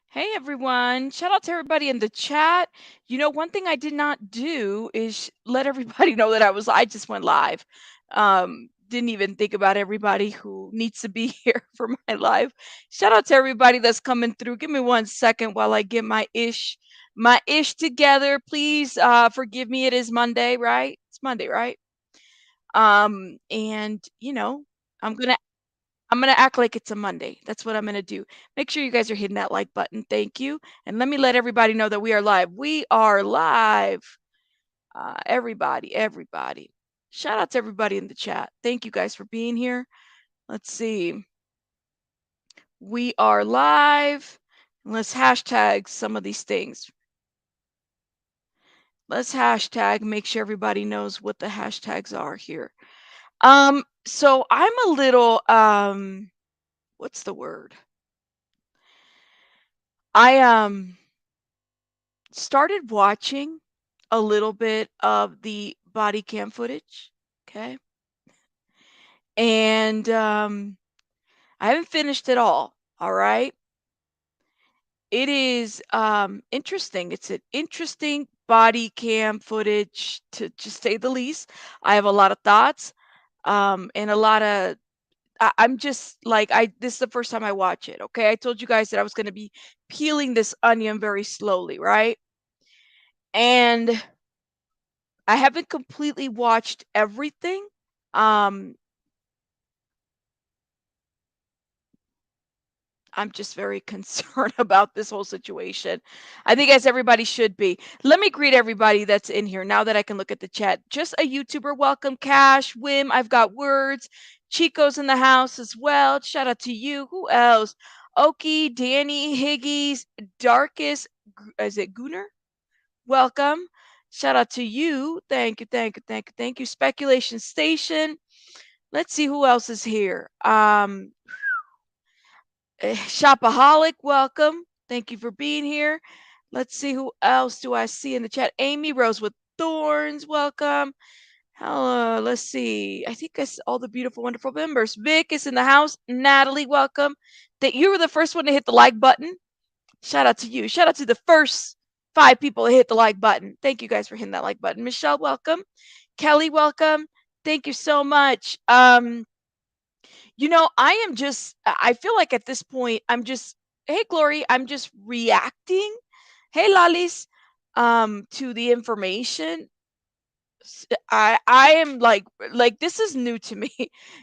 Hey everyone, shout out to everybody in the chat. One thing I did not do is let everybody know that I just went live. Didn't even think about everybody who needs to be here for my live. Shout out to everybody that's coming through. Give me 1 second while I get my ish together. Please forgive me. It is Monday, right? It's Monday, right? And I'm gonna act like it's a Monday. That's what I'm gonna do. Make sure you guys are hitting that like button. Thank you. And let me let everybody know that we are live. We are live. Everybody. Shout out to everybody in the chat. Thank you guys for being here. Let's see. We are live. Let's hashtag some of these things. Let's hashtag, make sure everybody knows what the hashtags are here. So I'm a little what's the word? I started watching a little bit of the body cam footage, okay? And I haven't finished it all right? It is interesting. It's an interesting body cam footage to say the least. I have a lot of thoughts and a lot of I'm just like this is the first time I watch it, okay? I told you guys that I was going to be peeling this onion very slowly, right? And I haven't completely watched everything. Um, I'm just very concerned about this whole situation. I think as everybody should be. Let me greet everybody that's in here now that I can look at the chat. Just a YouTuber, welcome. Cash, Wim, I've got words. Chico's in the house as well. Shout out to you. Who else? Oki, Danny, Higgies, Darkest, is it Gunner? Welcome. Shout out to you. Thank you. Speculation Station. Let's see who else is here. Shopaholic, welcome. Thank you for being here. Let's see who else do I see in the chat. Amy Rose with Thorns, welcome. Hello, let's see. I think that's all the beautiful, wonderful members. Vic is in the house. Natalie, welcome. That you were the first one to hit the like button. Shout out to you. Shout out to the first 5 people to hit the like button. Thank you guys for hitting that like button. Michelle, welcome. Kelly, welcome. Thank you so much. I feel like at this point, hey, Glory, I'm just reacting. Hey, Lalis, to the information. I am like this is new to me.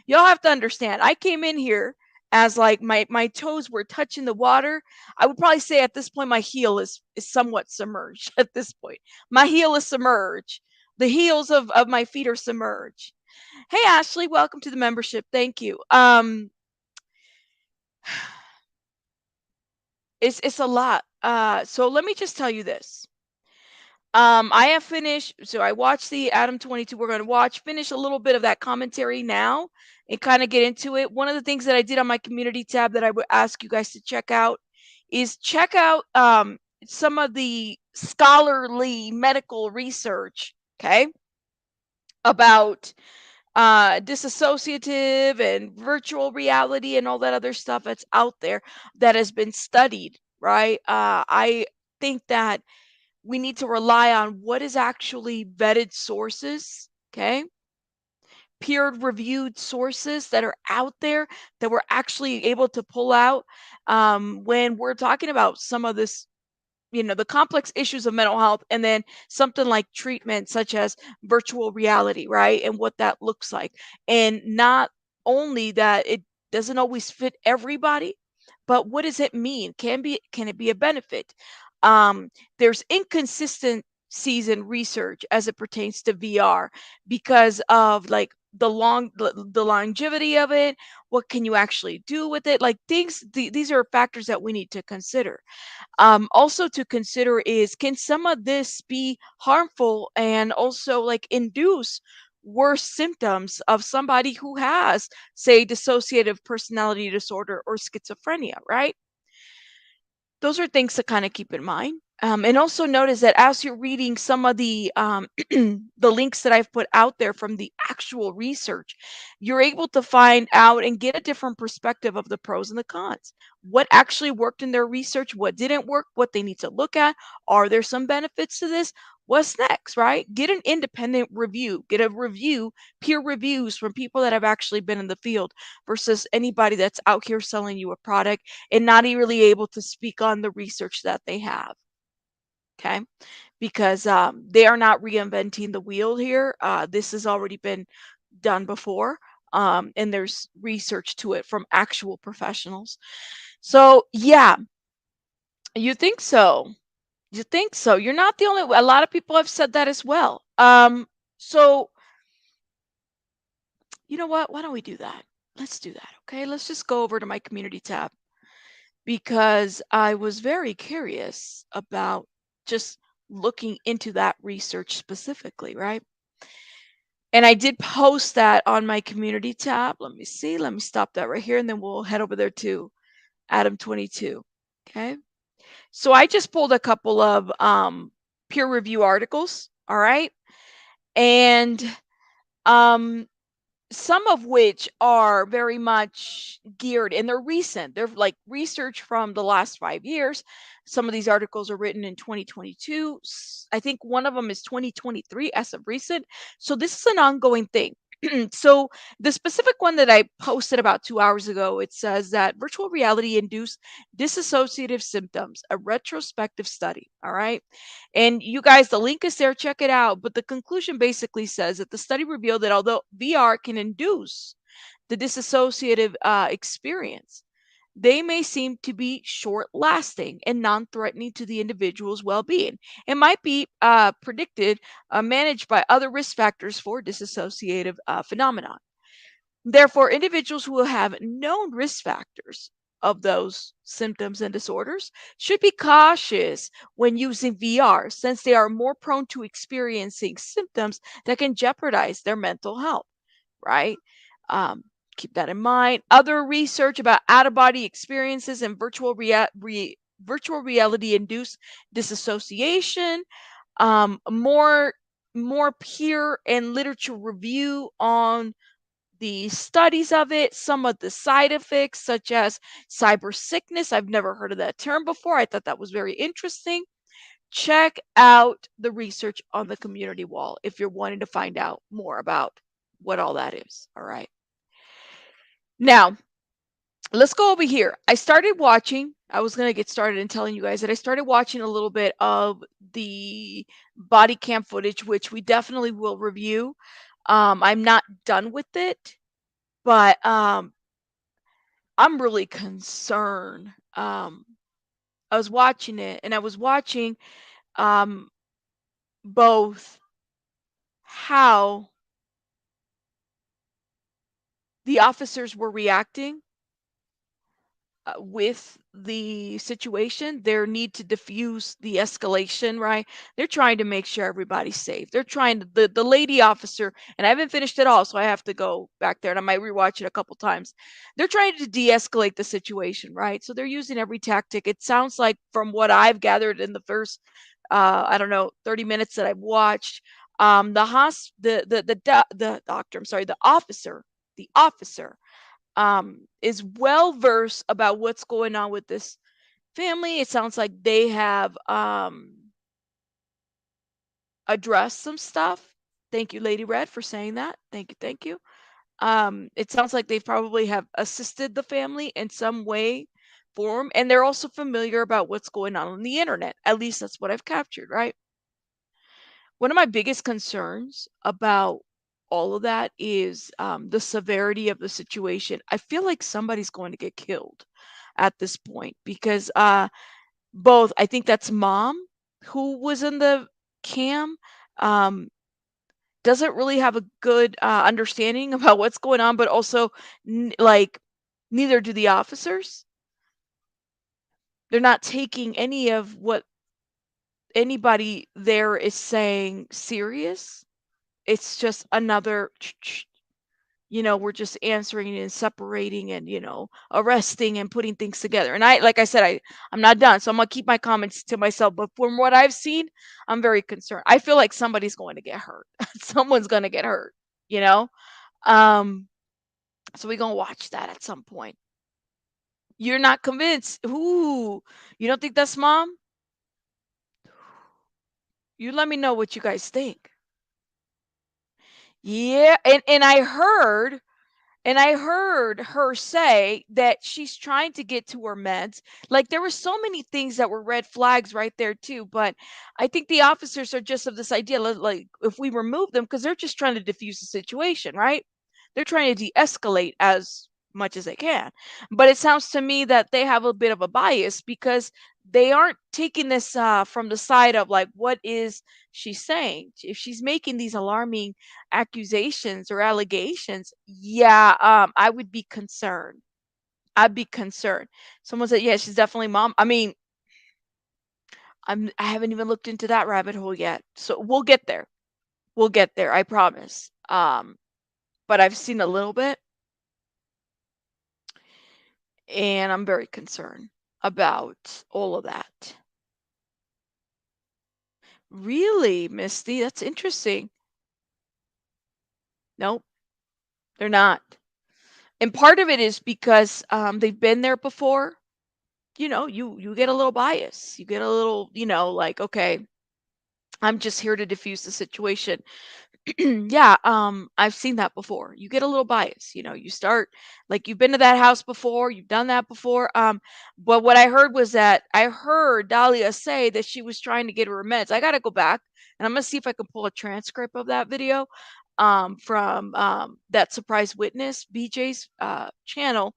Y'all have to understand. I came in here as like my toes were touching the water. I would probably say at this point my heel is somewhat submerged at this point. My heel is submerged. The heels of my feet are submerged. Hey Ashley, welcome to the membership. Thank you. It's a lot. So let me just tell you this. I have finished. So I watched the Adam22. We're going to finish a little bit of that commentary now and kind of get into it. One of the things that I did on my community tab that I would ask you guys to check out is check out some of the scholarly medical research, okay, about disassociative and virtual reality and all that other stuff that's out there that has been studied, right? I think that we need to rely on what is actually vetted sources, okay? Peer reviewed sources that are out there that we're actually able to pull out when we're talking about some of this, the complex issues of mental health, and then something like treatment such as virtual reality, right? And what that looks like. And not only that it doesn't always fit everybody, but what does it mean? Can it be a benefit? There's inconsistencies in research as it pertains to VR because of like the longevity of it. What can you actually do with it? Like these are factors that we need to consider. Also to consider is, can some of this be harmful and also like induce worse symptoms of somebody who has, say, dissociative personality disorder or schizophrenia, right? Those are things to kind of keep in mind. And also notice that as you're reading some of the the links that I've put out there from the actual research, you're able to find out and get a different perspective of the pros and the cons. What actually worked in their research, what didn't work, what they need to look at. Are there some benefits to this? What's next, right? Get an independent review, get a review, peer reviews from people that have actually been in the field versus anybody that's out here selling you a product and not really able to speak on the research that they have. Okay, because they are not reinventing the wheel here. This has already been done before, and there's research to it from actual professionals. So, yeah, you think so. You think so. You're not the only. A lot of people have said that as well. So, you know what? Why don't we do that? Let's do that. Okay, let's just go over to my community tab because I was very curious about just looking into that research specifically, right? And I did post that on my community tab. Let me see. Let me stop that right here, and then we'll head over there to Adam22. Okay. So I just pulled a couple of peer review articles. All right. And um, some of which are very much geared and they're recent. They're like research from the last 5 years. Some of these articles are written in 2022. I think one of them is 2023 as of recent. So this is an ongoing thing. So the specific one that I posted about 2 hours ago, it says that virtual reality induced dissociative symptoms, a retrospective study. All right. And you guys, the link is there, check it out. But the conclusion basically says that the study revealed that although VR can induce the dissociative experience, they may seem to be short lasting and non threatening to the individual's well being. It might be predicted, managed by other risk factors for dissociative phenomenon. Therefore, individuals who have known risk factors of those symptoms and disorders should be cautious when using VR since they are more prone to experiencing symptoms that can jeopardize their mental health, right? Um, Keep that in mind. Other research about out of body experiences and virtual reality induced disassociation, more peer and literature review on the studies of it, some of the side effects, such as cyber sickness. I've never heard of that term before. I thought that was very interesting. Check out the research on the community wall if you're wanting to find out more about what all that is. All right. Now, let's go over here. I started watching. I was going to get started in telling you guys that I started watching a little bit of the body cam footage, which we definitely will review. I'm not done with it, but I'm really concerned. I was watching it and I was watching um, both how the officers were reacting with the situation, their need to diffuse the escalation, right? They're trying to make sure everybody's safe. They're trying to, the lady officer, and I haven't finished it all, so I have to go back there and I might rewatch it a couple times. They're trying to de-escalate the situation, right? So they're using every tactic. It sounds like from what I've gathered in the first I don't know, 30 minutes that I've watched, the doctor, I'm sorry, the officer is well versed about what's going on with this family. It sounds like they have addressed some stuff. Thank you, Lady Red, for saying that. Thank you, thank you. It sounds like they probably have assisted the family in some way, form, and they're also familiar about what's going on the internet. At least that's what I've captured, right? One of my biggest concerns about all of that is the severity of the situation. I feel like somebody's going to get killed at this point because both, I think that's mom who was in the cam, um, doesn't really have a good understanding about what's going on, but also like neither do the officers. They're not taking any of what anybody there is saying serious. It's just another we're just answering and separating and, arresting and putting things together. And like I said, I'm not done. So I'm going to keep my comments to myself. But from what I've seen, I'm very concerned. I feel like somebody's going to get hurt. Someone's going to get hurt, you know? Um, so we're going to watch that at some point. You're not convinced. Ooh, you don't think that's mom? You let me know what you guys think. Yeah, and I heard her say that she's trying to get to her meds. Like there were so many things that were red flags right there too. But I think the officers are just of this idea, like if we remove them, because they're just trying to diffuse the situation, right? They're trying to de-escalate as much as they can. But it sounds to me that they have a bit of a bias because they aren't taking this from the side of like, what is she saying? If she's making these alarming accusations or allegations, yeah, I would be concerned. I'd be concerned. Someone said, yeah, she's definitely mom. I mean, I haven't even looked into that rabbit hole yet. So we'll get there. We'll get there, I promise. But I've seen a little bit and I'm very concerned about all of that. Really, Misty? That's interesting. Nope, they're not. And part of it is because they've been there before. You get a little bias. You get a little, like, okay, I'm just here to diffuse the situation. Yeah, I've seen that before. You get a little bias. You start like you've been to that house before, you've done that before. But what I heard was that I heard Dahlia say that she was trying to get her meds. I gotta go back and I'm gonna see if I can pull a transcript of that video from that surprise witness BJ's channel,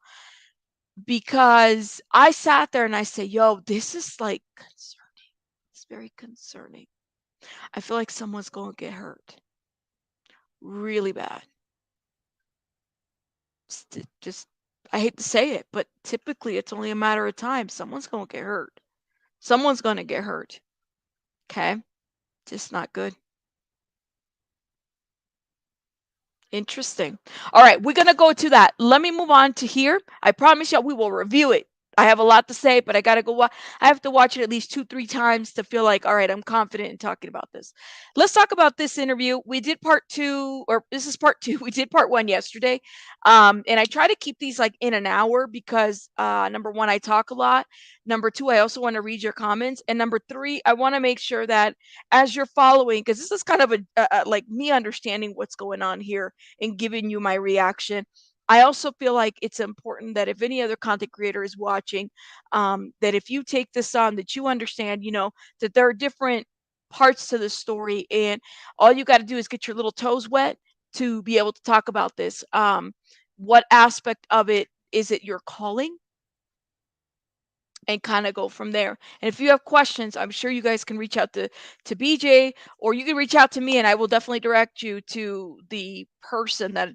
because I sat there and I said, yo, this is like concerning. It's very concerning. I feel like someone's going to get hurt really bad. Just, I hate to say it, but typically it's only a matter of time. Someone's going to get hurt. Someone's going to get hurt. Okay. Just not good. Interesting. All right, we're going to go to that. Let me move on to here. I promise you we will review it. I have a lot to say, but I got to go I have to watch it at least 2-3 times to feel like, all right, I'm confident in talking about this. Let's talk about this interview. We did part 2, or this is part 2. We did part 1 yesterday. And I try to keep these like in an hour because number 1, I talk a lot. Number 2, I also want to read your comments. And number 3, I want to make sure that as you're following, because this is kind of like me understanding what's going on here and giving you my reaction. I also feel like it's important that if any other content creator is watching, that if you take this on, that you understand, that there are different parts to the story, and all you got to do is get your little toes wet to be able to talk about this. What aspect of it is it your calling? And kind of go from there. And if you have questions, I'm sure you guys can reach out to BJ, or you can reach out to me and I will definitely direct you to the person that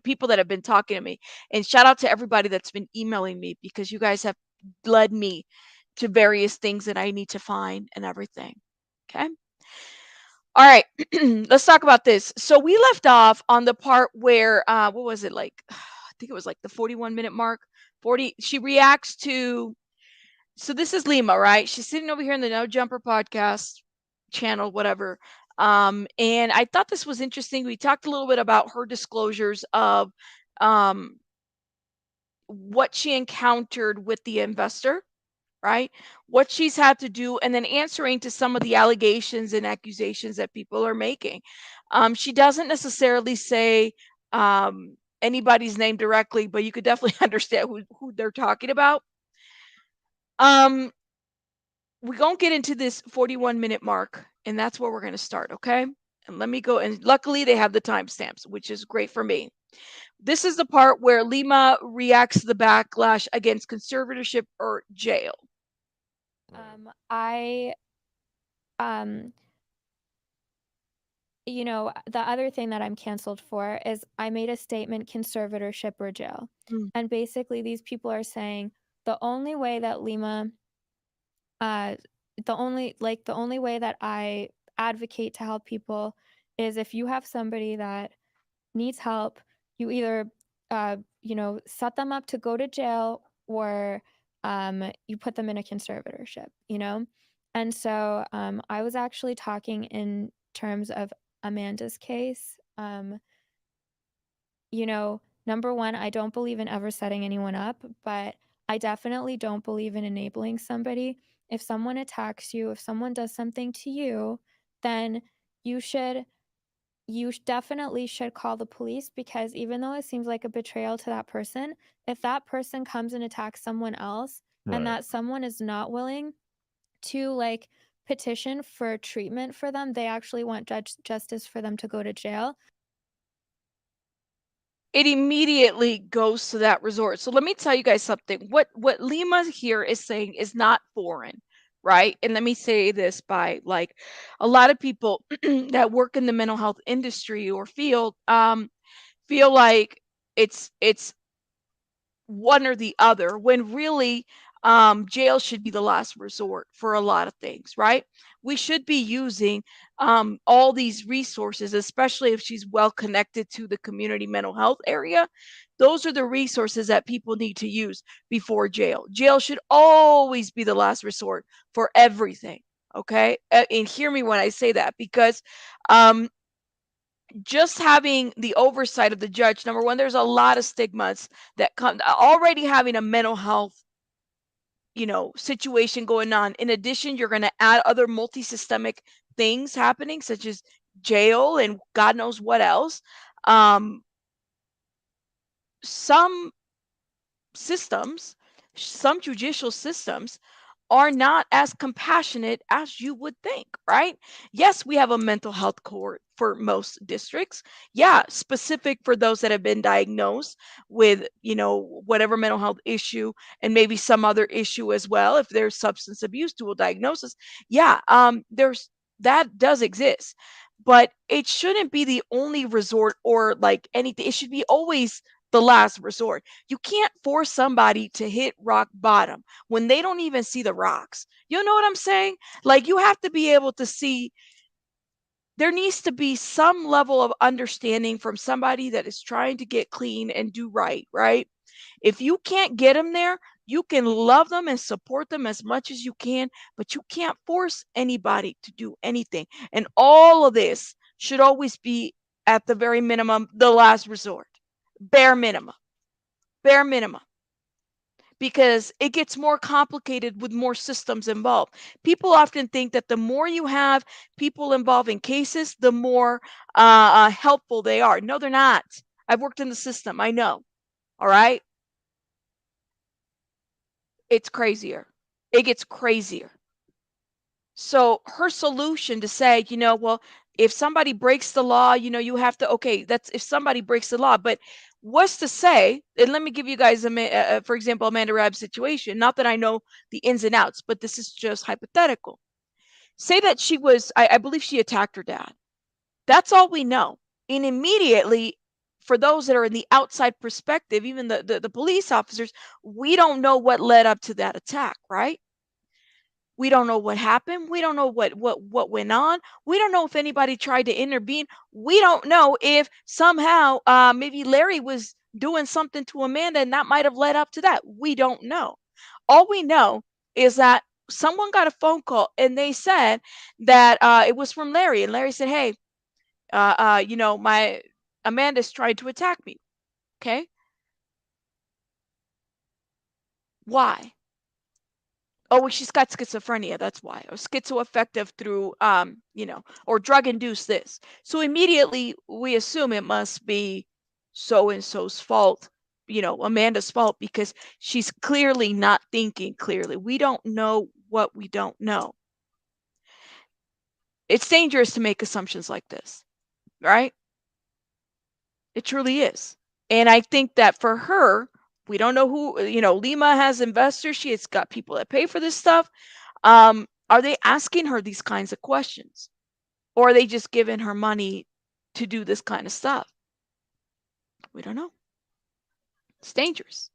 people that have been talking to me. And shout out to everybody that's been emailing me, because you guys have led me to various things that I need to find and everything. Okay? All right. Let's talk about this. So we left off on the part where what was it, like I think it was like the 41-minute mark. 40 she reacts to, so this is Lima, right? She's sitting over here in the No Jumper podcast channel, whatever. And I thought this was interesting. We talked a little bit about her disclosures of um, what she encountered with the investor, right? What she's had to do, and then answering to some of the allegations and accusations that people are making. She doesn't necessarily say anybody's name directly, but you could definitely understand who they're talking about. Um, we're going to get into this 41-minute mark, and that's where we're going to start, okay? And let me go, and luckily they have the timestamps, which is great for me. This is the part where Lima reacts to the backlash against conservatorship or jail. I the other thing that I'm canceled for is I made a statement, conservatorship or jail. Mm. And basically these people are saying the only way that Lima uh the only way that I advocate to help people is if you have somebody that needs help, you either, set them up to go to jail or you put them in a conservatorship. And so I was actually talking in terms of Amanda's case. Number one, I don't believe in ever setting anyone up, but I definitely don't believe in enabling somebody. If someone attacks you, if someone does something to you, then you should definitely should call the police, because even though it seems like a betrayal to that person, if that person comes and attacks someone else and Right. that someone is not willing to like petition for treatment for them, they actually want justice for them to go to jail. It immediately goes to that resort. So let me tell you guys something. What Lima here is saying is not foreign, right? And let me say this by like a lot of people that work in the mental health industry or field feel like it's one or the other, when really jail should be the last resort for a lot of things, right? We should be using all these resources, especially if she's well connected to the community mental health area. Those are the resources that people need to use before jail. Jail should always be the last resort for everything. Okay. And hear me when I say that, because um, just having the oversight of the judge, number one, there's a lot of stigmas that come already having a mental health situation going on. In addition, you're going to add other multi-systemic things happening, such as jail and god knows what else. um some systems, some judicial systems are not as compassionate as you would think, right? Yes, we have a mental health court for most districts. Yeah, specific for those that have been diagnosed with, whatever mental health issue and maybe some other issue as well. If there's substance abuse, dual diagnosis. Yeah, there's that does exist. But it shouldn't be the only resort or like anything. It should be always the last resort. You can't force somebody to hit rock bottom when they don't even see the rocks. You know what I'm saying? Like, you have to be able to see. There needs to be some level of understanding from somebody that is trying to get clean and do right, right? If you can't get them there, you can love them and support them as much as you can, but you can't force anybody to do anything. And all of this should always be, at the very minimum, the last resort. Bare minimum. Bare minimum, because it gets more complicated with more systems involved. People often think that the more you have people involved in cases, the more helpful they are. No, they're not. I've worked in the system. I know. All right. It's crazier. It gets crazier. So her solution to say, well, if somebody breaks the law, you have to, okay, that's if somebody breaks the law, but what's to say, and let me give you guys, for example, Amanda Rabb's situation, not that I know the ins and outs, but this is just hypothetical. Say that I believe she attacked her dad. That's all we know. And immediately, for those that are in the outside perspective, even the police officers, we don't know what led up to that attack, right? We don't know what happened. We don't know what went on. We don't know if anybody tried to intervene. We don't know if somehow maybe Larry was doing something to Amanda and that might have led up to that. We don't know. All we know is that someone got a phone call and they said that it was from Larry, and Larry said, "Hey, my Amanda's tried to attack me." Okay, why? Oh, well, she's got schizophrenia, that's why. Or schizoaffective through, or drug induced this. So immediately we assume it must be so and so's fault, Amanda's fault, because she's clearly not thinking clearly. We don't know what we don't know. It's dangerous to make assumptions like this, right? It truly is. And I think that for her, we don't know who, Lima has investors. She has got people that pay for this stuff. Are they asking her these kinds of questions? Or are they just giving her money to do this kind of stuff? We don't know. It's dangerous.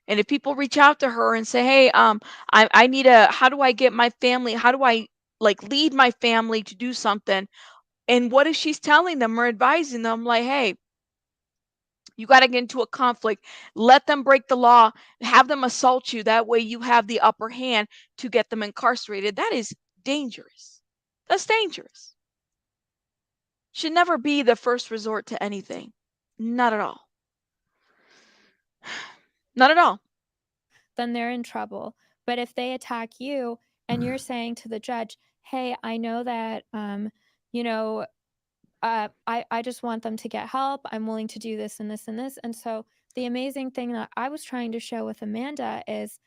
And if people reach out to her and say, "Hey, I need how do I get my family? How do I like lead my family to do something?" And what if she's telling them or advising them like, "Hey, You got to get into a conflict, let them break the law, have them assault you. That way you have the upper hand to get them incarcerated. That is dangerous. That's dangerous. Should never be the first resort to anything. Not at all. Not at all. Then they're in trouble. But if they attack you and you're saying to the judge, "Hey, I know that you know, I just want them to get help. I'm willing to do this and this and this." And so the amazing thing that I was trying to show with Amanda is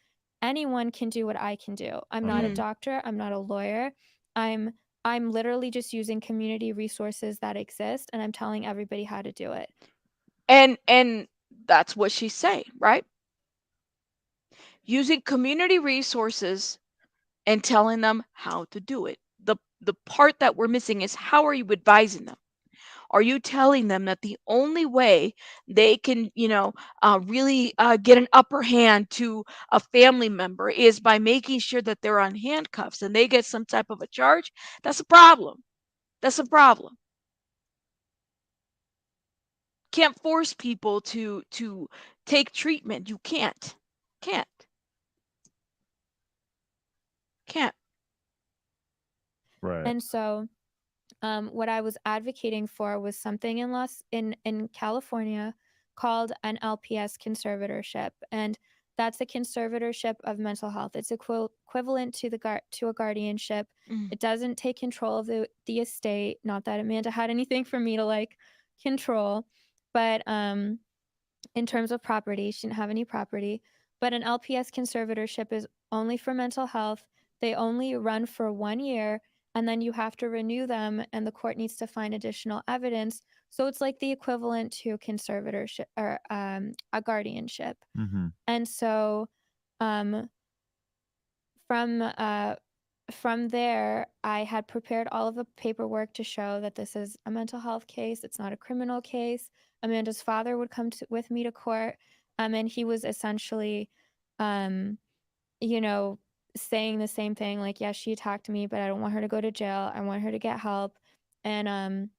anyone can do what I can do. I'm not a Okay. Mm. doctor, I'm not a lawyer. I'm I'm literally just using community resources that exist and I'm telling everybody how to do it. And that's what she's saying, right? Using community resources and telling them how to do it. The part that we're missing is, how are you advising them? Are you telling them that the only way they can, really get an upper hand to a family member is by making sure that they're on handcuffs and they get some type of a charge? That's a problem. That's a problem. Can't force people to take treatment. You can't. Can't. Can't. Right. And so what I was advocating for was something in California called an LPS conservatorship, and that's a conservatorship of mental health. It's equivalent to to a guardianship. Mm. It doesn't take control of the estate. Not that Amanda had anything for me to like control, but in terms of property, she didn't have any property. But an LPS conservatorship is only for mental health. They only run for 1 year and then you have to renew them and the court needs to find additional evidence. So it's like the equivalent to a conservatorship or a guardianship. Mm-hmm. And so um, from from there, I had prepared all of the paperwork to show that this is a mental health case. It's not a criminal case. Amanda's father would come with me to court, and he was essentially, um, you know, saying the same thing, like, "Yeah, she attacked me, but I don't want her to go to jail. I want her to get help." And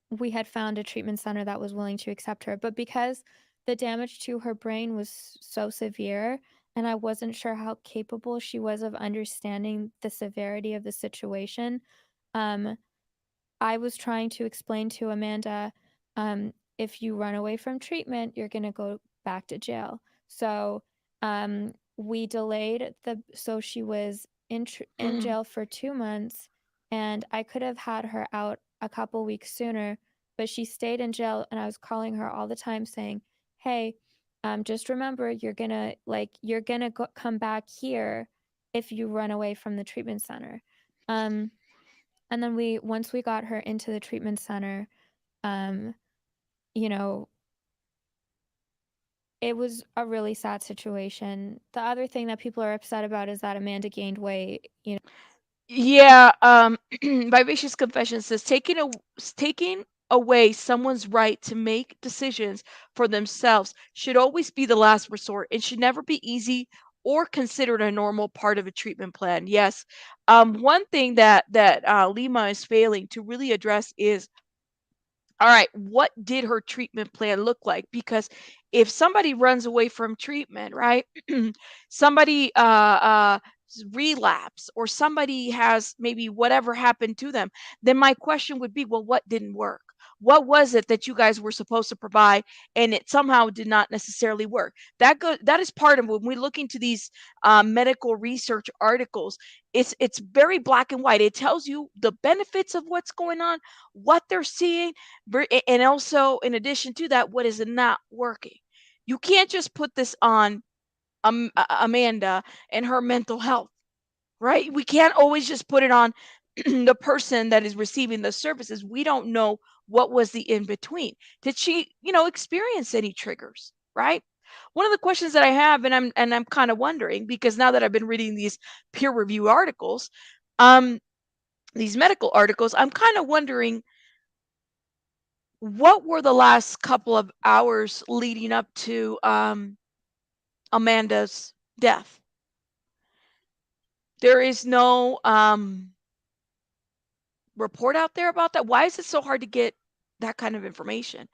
we had found a treatment center that was willing to accept her. But because the damage to her brain was so severe, and I wasn't sure how capable she was of understanding the severity of the situation, um, I was trying to explain to Amanda, if you run away from treatment, you're going to go back to jail. So we delayed so she was in Mm. jail for 2 months, and I could have had her out a couple weeks sooner, but she stayed in jail, and I was calling her all the time saying, "Hey, just remember, you're gonna come back here if you run away from the treatment center." Um, and then once we got her into the treatment center, um, you know, it was a really sad situation. The other thing that people are upset about is that Amanda gained weight, you know. Yeah, Vivacious Confession says taking away someone's right to make decisions for themselves should always be the last resort. It should never be easy or considered a normal part of a treatment plan. Yes. One thing that Lima is failing to really address is, all right, what did her treatment plan look like? Because if somebody runs away from treatment, right? Somebody relapse, or somebody has maybe whatever happened to them, then my question would be, well, what didn't work? What was it that you guys were supposed to provide and it somehow did not necessarily work? That is part of when we look into these medical research articles. It's very black and white. It tells you the benefits of what's going on, what they're seeing, and also in addition to that, what is not working. You can't just put this on Amanda and her mental health, right? We can't always just put it on the person that is receiving the services. We don't know what was the in between. Did she, experience any triggers, right? One of the questions that I have, and I'm kind of wondering, because now that I've been reading these peer review articles, um, these medical articles, I'm kind of wondering, what were the last couple of hours leading up to Amanda's death? There is no report out there about that. Why is it so hard to get that kind of information?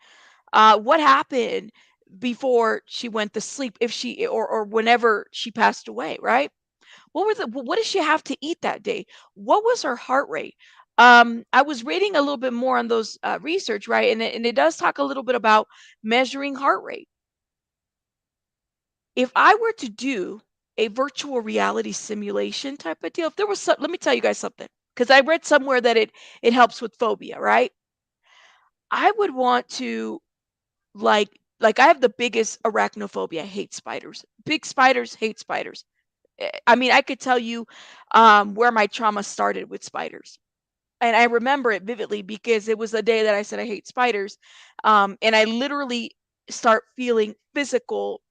What happened before she went to sleep, if she or whenever she passed away, right? What did she have to eat that day? What was her heart rate? I was reading a little bit more on those research, right? And it does talk a little bit about measuring heart rate. If I were to do a virtual reality simulation type of deal, if there was some, let me tell you guys something, because I read somewhere that it helps with phobia, right? I would want to like I have the biggest arachnophobia. I hate spiders. Big spiders, hate spiders. I mean, I could tell you where my trauma started with spiders. And I remember it vividly because it was the day that I said I hate spiders. And I literally start feeling physical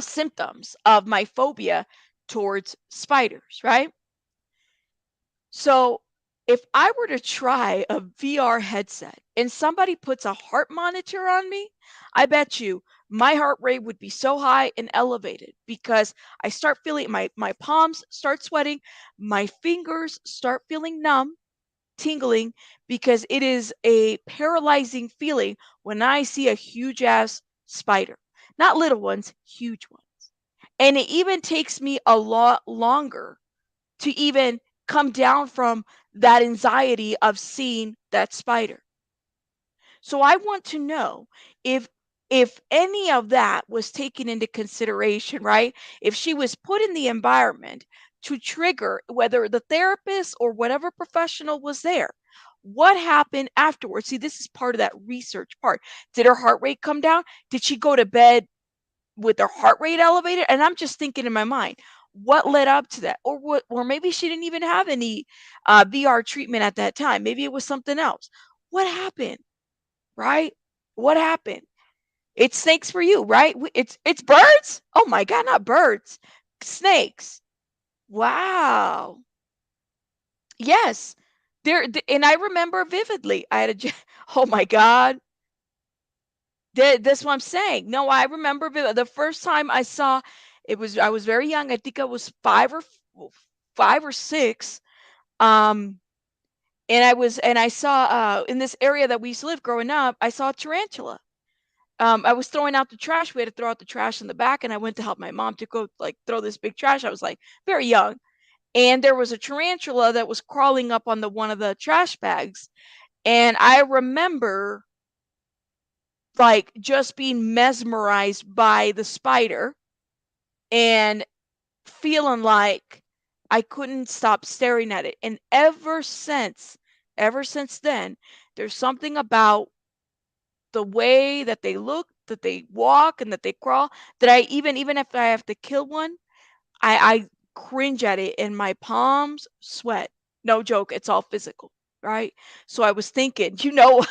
symptoms of my phobia towards spiders, right? So if I were to try a VR headset and somebody puts a heart monitor on me, I bet you my heart rate would be so high and elevated because I start feeling my palms start sweating, my fingers start feeling numb, tingling, because it is a paralyzing feeling when I see a huge ass spider. Not little ones, huge ones. And it even takes me a lot longer to even come down from that anxiety of seeing that spider. So I want to know if any of that was taken into consideration, right? If she was put in the environment to trigger whether the therapist or whatever professional was there. What happened afterwards? See, this is part of that research part. Did her heart rate come down? Did she go to bed with her heart rate elevated? And I'm just thinking in my mind, what led up to that? Or maybe she didn't even have any VR treatment at that time. Maybe it was something else. What happened? Right? What happened? It's snakes for you, right? It's birds? Oh my god, not birds. Snakes. Wow. Yes. And I remember vividly. I had oh my god. That's what I'm saying. No, I remember the first time I saw it was I was very young. I think I was 5 or 6. Um and I saw in this area that we used to live growing up, I saw a tarantula. I was throwing out the trash. We had to throw out the trash in the back, and I went to help my mom to go like throw this big trash. I was like very young, and there was a tarantula that was crawling up on the one of the trash bags, and I remember like just being mesmerized by the spider and feeling like I couldn't stop staring at it. And ever since then, there's something about the way that they look, that they walk, and that they crawl, that I even if I have to kill one, I cringe at it and my palms sweat. No joke, it's all physical, right? So I was thinking, all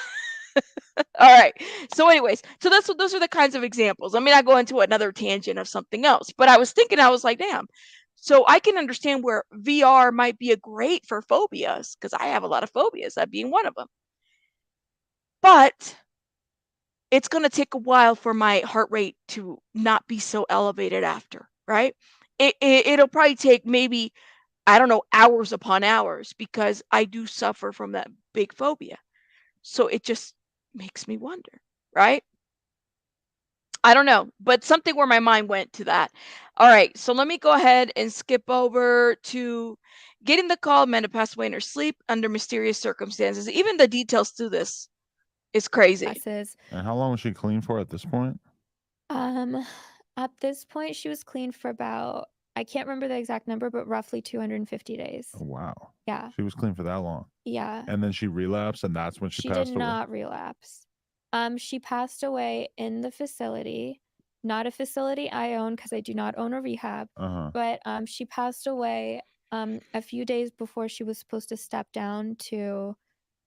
right. So anyways, so that's what those are the kinds of examples. I mean, I go into another tangent of something else, but I was thinking, I was like, damn. So I can understand where VR might be a great for phobias because I have a lot of phobias, that being one of them. But it's going to take a while for my heart rate to not be so elevated after, right? It'll probably take maybe, I don't know, hours upon hours because I do suffer from that big phobia. So it just makes me wonder, right? I don't know, but something where my mind went to that. All right, so let me go ahead and skip over to getting the call. Amanda passed away in her sleep under mysterious circumstances. Even the details to this is crazy. Classes. And how long was she clean for at this point? Um, at this point, she was clean for about, I can't remember the exact number, but roughly 250 days. Oh, wow. Yeah. She was clean for that long. Yeah. And then she relapsed, and that's when she She did passed away. not relapse. She passed away in the facility, not a facility I own because I do not own a rehab, but she passed away a few days before she was supposed to step down to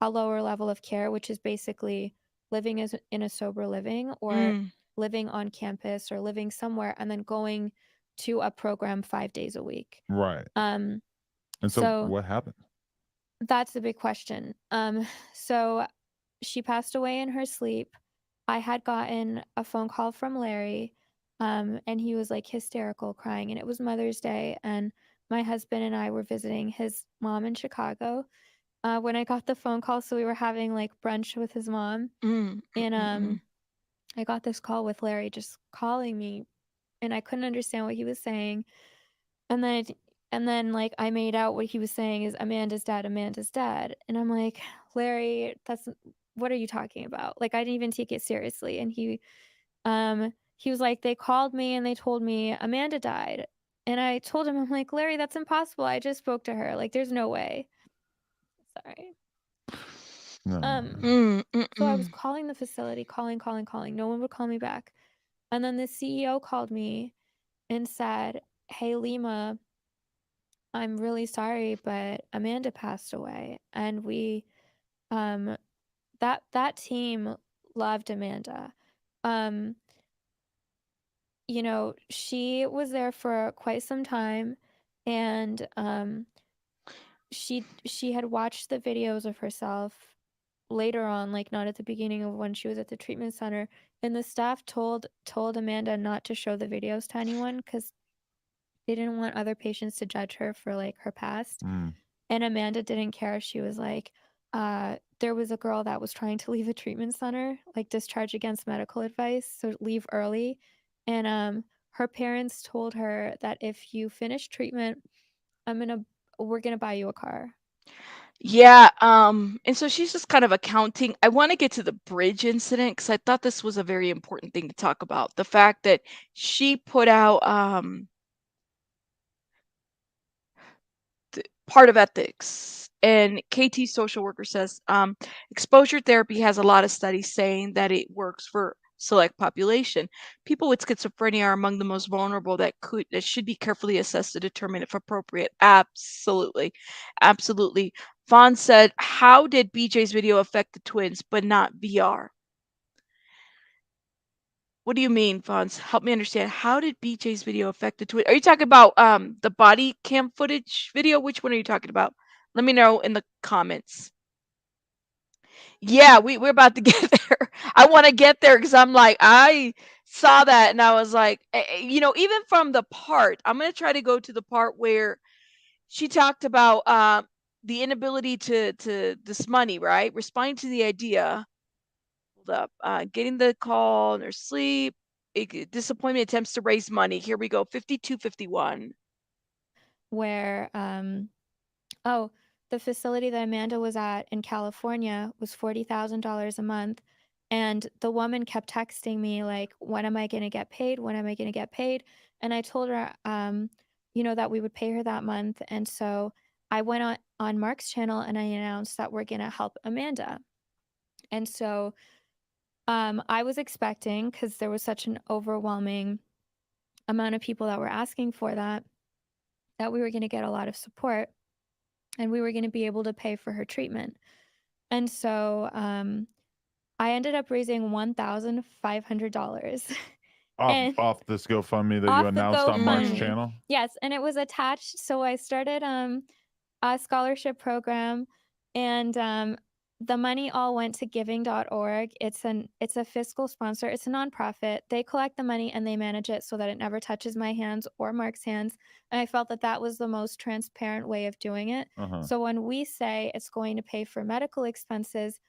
a lower level of care, which is basically living as in a sober living or Mm. living on campus or living somewhere and then going to a program 5 days a week. Right. Um, And so so what happened? that's a big question. So she passed away in her sleep. I had gotten a phone call from Larry, and he was like hysterical, crying, and it was Mother's Day, and my husband and I were visiting his mom in Chicago, when I got the phone call. So we were having like brunch with his mom, and I got this call with Larry just calling me, and I couldn't understand what he was saying. And then like I made out what he was saying is Amanda's dead, Amanda's dead. And I'm like, Larry, that's what are you talking about? Like I didn't even take it seriously. And he was like, they called me and they told me Amanda died. And I told him, I'm like, Larry, that's impossible. I just spoke to her. Like, there's no way. Sorry. No. So I was calling the facility, calling. No one would call me back. And then the CEO called me and said, hey, Lima, I'm really sorry, but Amanda passed away. And that team loved Amanda. You know, she was there for quite some time, and she had watched the videos of herself later on, like not at the beginning of when she was at the treatment center, and the staff told Amanda not to show the videos to anyone because they didn't want other patients to judge her for like her past. And Amanda didn't care. She was like, there was a girl that was trying to leave a treatment center, like discharge against medical advice, so leave early. And her parents told her that if you finish treatment, we're gonna buy you a car. Yeah, and so she's just kind of accounting. I want to get to the bridge incident because I thought this was a very important thing to talk about. The fact that she put out part of ethics. And KT social worker says exposure therapy has a lot of studies saying that it works for select population. People with schizophrenia are among the most vulnerable that should be carefully assessed to determine if appropriate. Absolutely. Absolutely. Vaughn said, how did BJ's video affect the twins, but not VR? What do you mean, Vaughn? Help me understand. How did BJ's video affect the twins? Are you talking about the body cam footage video? Which one are you talking about? Let me know in the comments. Yeah, we're about to get there. I want to get there because I'm like, I saw that and I was like, you know, even from the part, I'm going to try to go to the part where she talked about the inability to this money, right? Responding to the idea. Hold up. Getting the call in her sleep. Disappointment attempts to raise money. Here we go. 5251. Where oh, the facility that Amanda was at in California was $40,000 a month. And the woman kept texting me, like, when am I going to get paid? When am I going to get paid? And I told her, you know, that we would pay her that month. And so I went on Mark's channel and I announced that we're going to help Amanda. And so I was expecting, because there was such an overwhelming amount of people that were asking for that we were going to get a lot of support and we were going to be able to pay for her treatment. And so I ended up raising $1,500 Off this GoFundMe that you off the announced on Mark's GoFundMe. channel. Yes, and it was attached. So I started a scholarship program, and the money all went to giving.org. It's a fiscal sponsor. It's a nonprofit. They collect the money and they manage it so that it never touches my hands or Mark's hands. And I felt that that was the most transparent way of doing it. So when we say it's going to pay for medical expenses,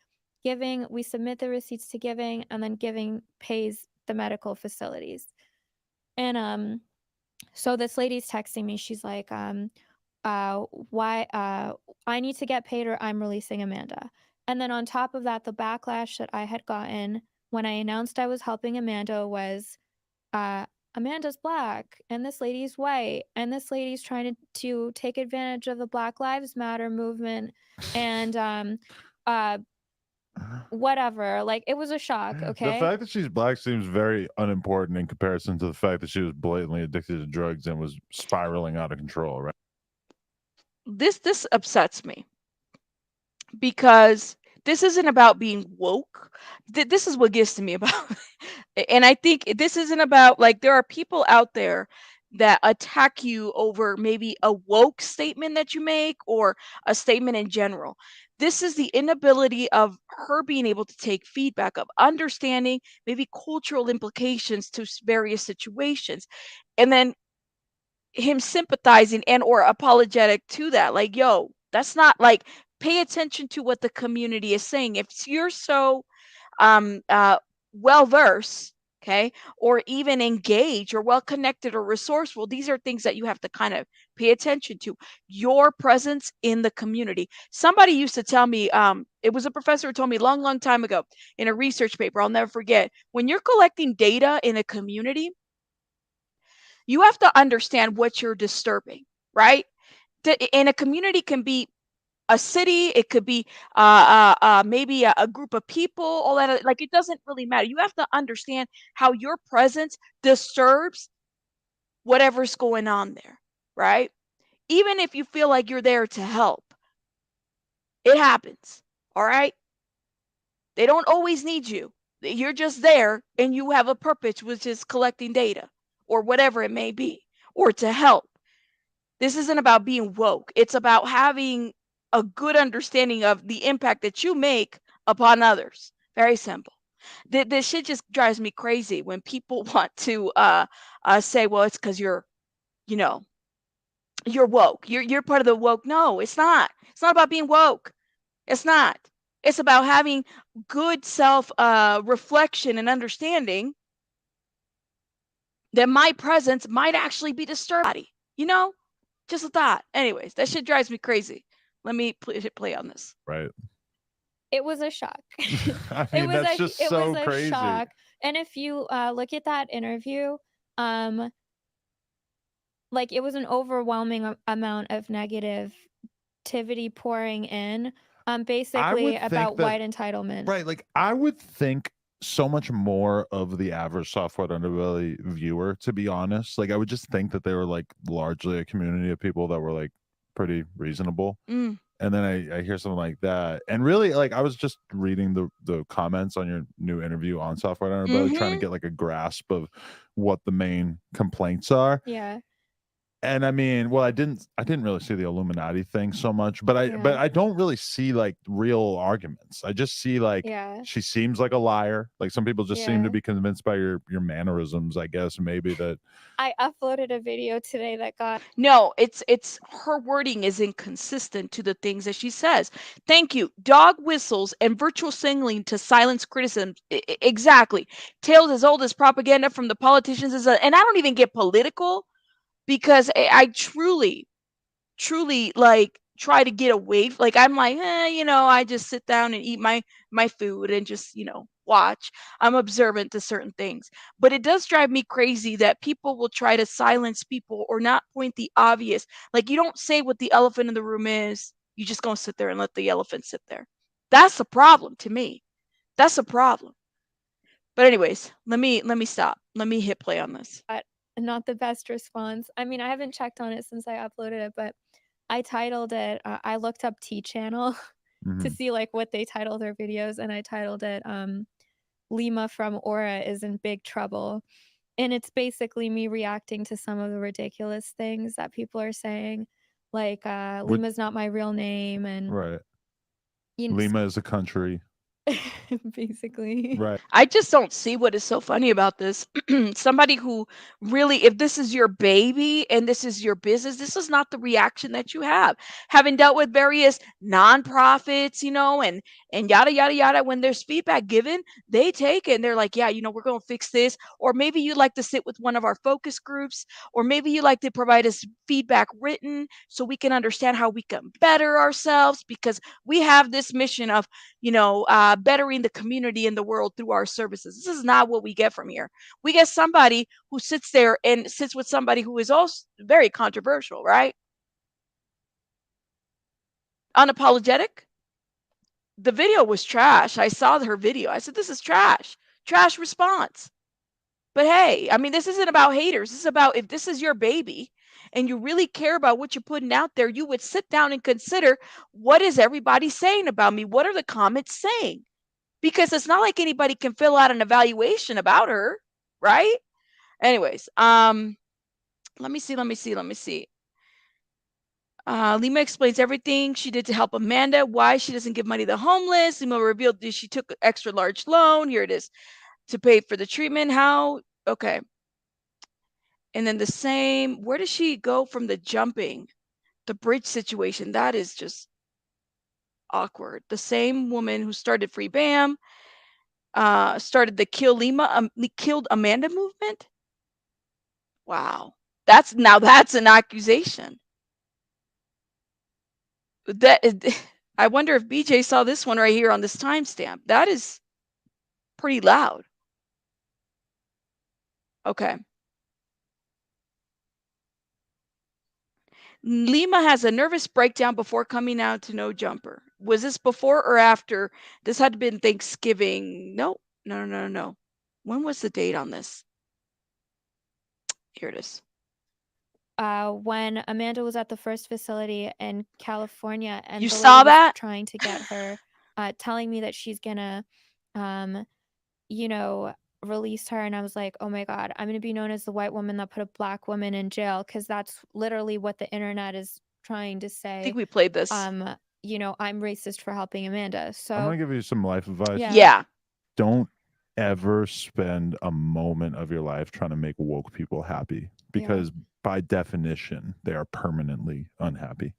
Giving, we submit the receipts to Giving, and then Giving pays the medical facilities. And so this lady's texting me. She's like, why I need to get paid or I'm releasing Amanda. And then on top of that, the backlash that I had gotten when I announced I was helping Amanda was Amanda's black and this lady's white and this lady's trying to take advantage of the Black Lives Matter movement and whatever. Like, it was a shock. Okay, The fact that she's black seems very unimportant in comparison to the fact that she was blatantly addicted to drugs and was spiraling out of control, right? This upsets me because this isn't about being woke. This is what gets to me about and I think this isn't about, like, there are people out there that attack you over maybe a woke statement that you make or a statement in general. This is the inability of her being able to take feedback, of understanding maybe cultural implications to various situations, and then him sympathizing and or apologetic to that. Like, yo, that's not like pay attention to what the community is saying. If you're so um, uh, well versed, okay, or even engaged or well connected or resourceful, these are things that you have to kind of pay attention to. Your presence in the community. Somebody used to tell me, it was a professor who told me a long, long time ago in a research paper, I'll never forget, when you're collecting data in a community, you have to understand what you're disturbing, right? In a community can be a city, it could be maybe a group of people, all that. Like, it doesn't really matter. You have to understand how your presence disturbs whatever's going on there, right? Even if you feel like you're there to help, it happens. All right. They don't always need you. You're just there and you have a purpose, which is collecting data or whatever it may be, or to help. This isn't about being woke. It's about having a good understanding of the impact that you make upon others. Very simple. This shit just drives me crazy when people want to say, well, it's because you know, you're woke. You're part of the woke. No, it's not. It's not about being woke. It's not. It's about having good self reflection and understanding that my presence might actually be disturbing. You know, just a thought. Anyways, that shit drives me crazy. Let me hit play on this. Right. It was a shock. I mean, that's just it was so a crazy. shock. And if you look at that interview, like, it was an overwhelming amount of negativity pouring in, basically think about that- white entitlement. Right. Like, I would think so much more of the average software underbelly viewer, to be honest. Like, I would just think that they were like largely a community of people that were like pretty reasonable. Mm. And then I hear something like that, and really, like, I was just reading the comments on your new interview on software underbelly, trying to get like a grasp of what the main complaints are. Yeah. And I mean, well, I didn't really see the Illuminati thing so much, but Yeah. I don't really see like real arguments. I just see like Yeah. she seems like a liar. Like, some people just seem to Yeah. be convinced by your mannerisms, I guess, maybe that. I uploaded a video today that got No, it's her wording is inconsistent to the things that she says. Thank you. Dog whistles and virtual signaling to silence criticism. Exactly. Tales as old as propaganda from the politicians and I don't even get political because I truly like try to get away. Like, I'm like, I just sit down and eat my food and just, watch. I'm observant to certain things. But it does drive me crazy that people will try to silence people or not point the obvious. Like, you don't say what the elephant in the room is. You just gonna sit there and let the elephant sit there. That's a problem to me. That's a problem. But anyways, let me stop. Let me hit play on this. not the best response. I mean, I haven't checked on it since I uploaded it, but I titled it, I looked up T Channel to see like what they title their videos, and I titled it Lima from Aura is in big trouble. And it's basically me reacting to some of the ridiculous things that people are saying, like Lima's not my real name, and Right. you know, Lima is a country. basically. Right. I just don't see what is so funny about this. Somebody who really, if this is your baby and this is your business, this is not the reaction that you have. Having dealt with various nonprofits, and yada yada yada, when there's feedback given, they take it and they're like, yeah, we're going to fix this. Or maybe you'd like to sit with one of our focus groups, or maybe you'd like to provide us feedback written so we can understand how we can better ourselves, because we have this mission of bettering the community and the world through our services. This is not what we get from here. We get somebody who sits there and sits with somebody who is also very controversial, right? Unapologetic. The video was trash. I saw her video. I said, this is trash. Trash response. But hey, I mean, this isn't about haters. This is about, if this is your baby and you really care about what you're putting out there, you would sit down and consider, what is everybody saying about me? What are the comments saying? Because it's not like anybody can fill out an evaluation about her, right? Anyways, let me see. Lima explains everything she did to help Amanda, why she doesn't give money to the homeless. Lima revealed that she took an extra large loan. Here it is, to pay for the treatment. How? Okay. And then the same, where does she go from the jumping? The bridge situation, that is just awkward. The same woman who started Free Bam, started the Killed Amanda movement. Wow. That's an accusation. That is, I wonder if BJ saw this one right here on this timestamp. That is pretty loud. Okay. Lima has a nervous breakdown before coming out to No Jumper. Was this before or after? This had been Thanksgiving. No, no, no, no, no. When was the date on this? Here it is. When Amanda was at the first facility in California, and You the saw lady was that? trying to get her, telling me that she's gonna, you know, release her, and I was like, oh my god, I'm gonna be known as the white woman that put a black woman in jail, because that's literally what the internet is trying to I say. think we played this. I'm racist for helping Amanda. I'm So gonna give you some life advice. Yeah. Don't ever spend a moment of your life trying to make woke people happy, because by definition they are permanently unhappy.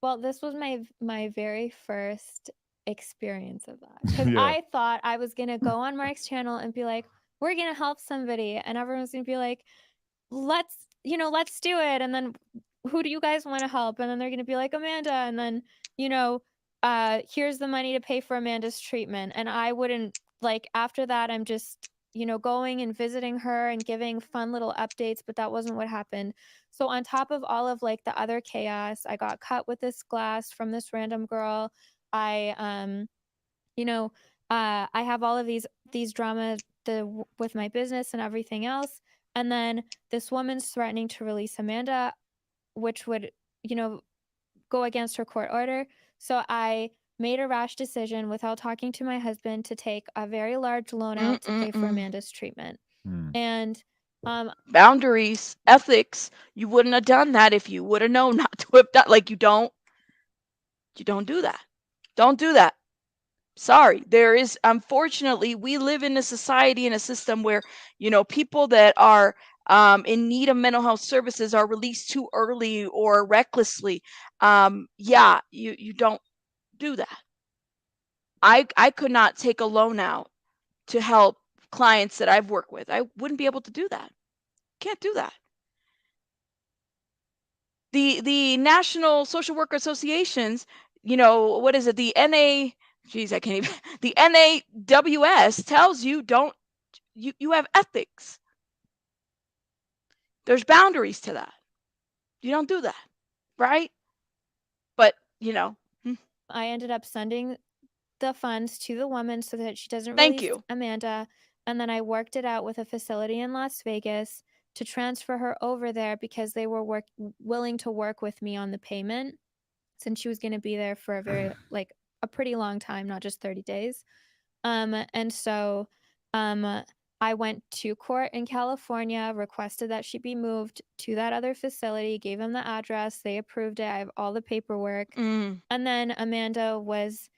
Well, this was my very first experience of that, because Yeah. I thought I was gonna go on Mark's channel and be like, we're gonna help somebody, and everyone's gonna be like, let's do it, and then who do you guys want to help, and then they're gonna be like, Amanda, and then here's the money to pay for Amanda's treatment, and I wouldn't, like, after that I'm just going and visiting her and giving fun little updates, but that wasn't what happened. So on top of all of, like, the other chaos, I got cut with this glass from this random girl. I I have all of these dramas with my business and everything else, and then this woman's threatening to release Amanda, which would go against her court order. So I made a rash decision without talking to my husband to take a very large loan out to pay for Amanda's treatment. And boundaries, ethics. You wouldn't have done that if you would have known not to have done. Like, you don't do that. Don't do that. Sorry. There is, unfortunately, we live in a society and a system where, people that are in need of mental health services are released too early or recklessly. Yeah, you don't do that. I could not take a loan out to help clients that I've worked with. I wouldn't be able to do that. Can't do that. The National Social Worker Associations, what is it? The NA, geez, I can't even. The NAWS tells you don't. You have ethics. There's boundaries to that. You don't do that, right? But I ended up sending the funds to the woman so that she doesn't thank release you. Amanda, and then I worked it out with a facility in Las Vegas to transfer her over there, because they were willing to work with me on the payment, since she was going to be there for a very a pretty long time, not just 30 days. And so I went to court in California, requested that she be moved to that other facility, gave them the address, they approved it, I have all the paperwork. And then Amanda was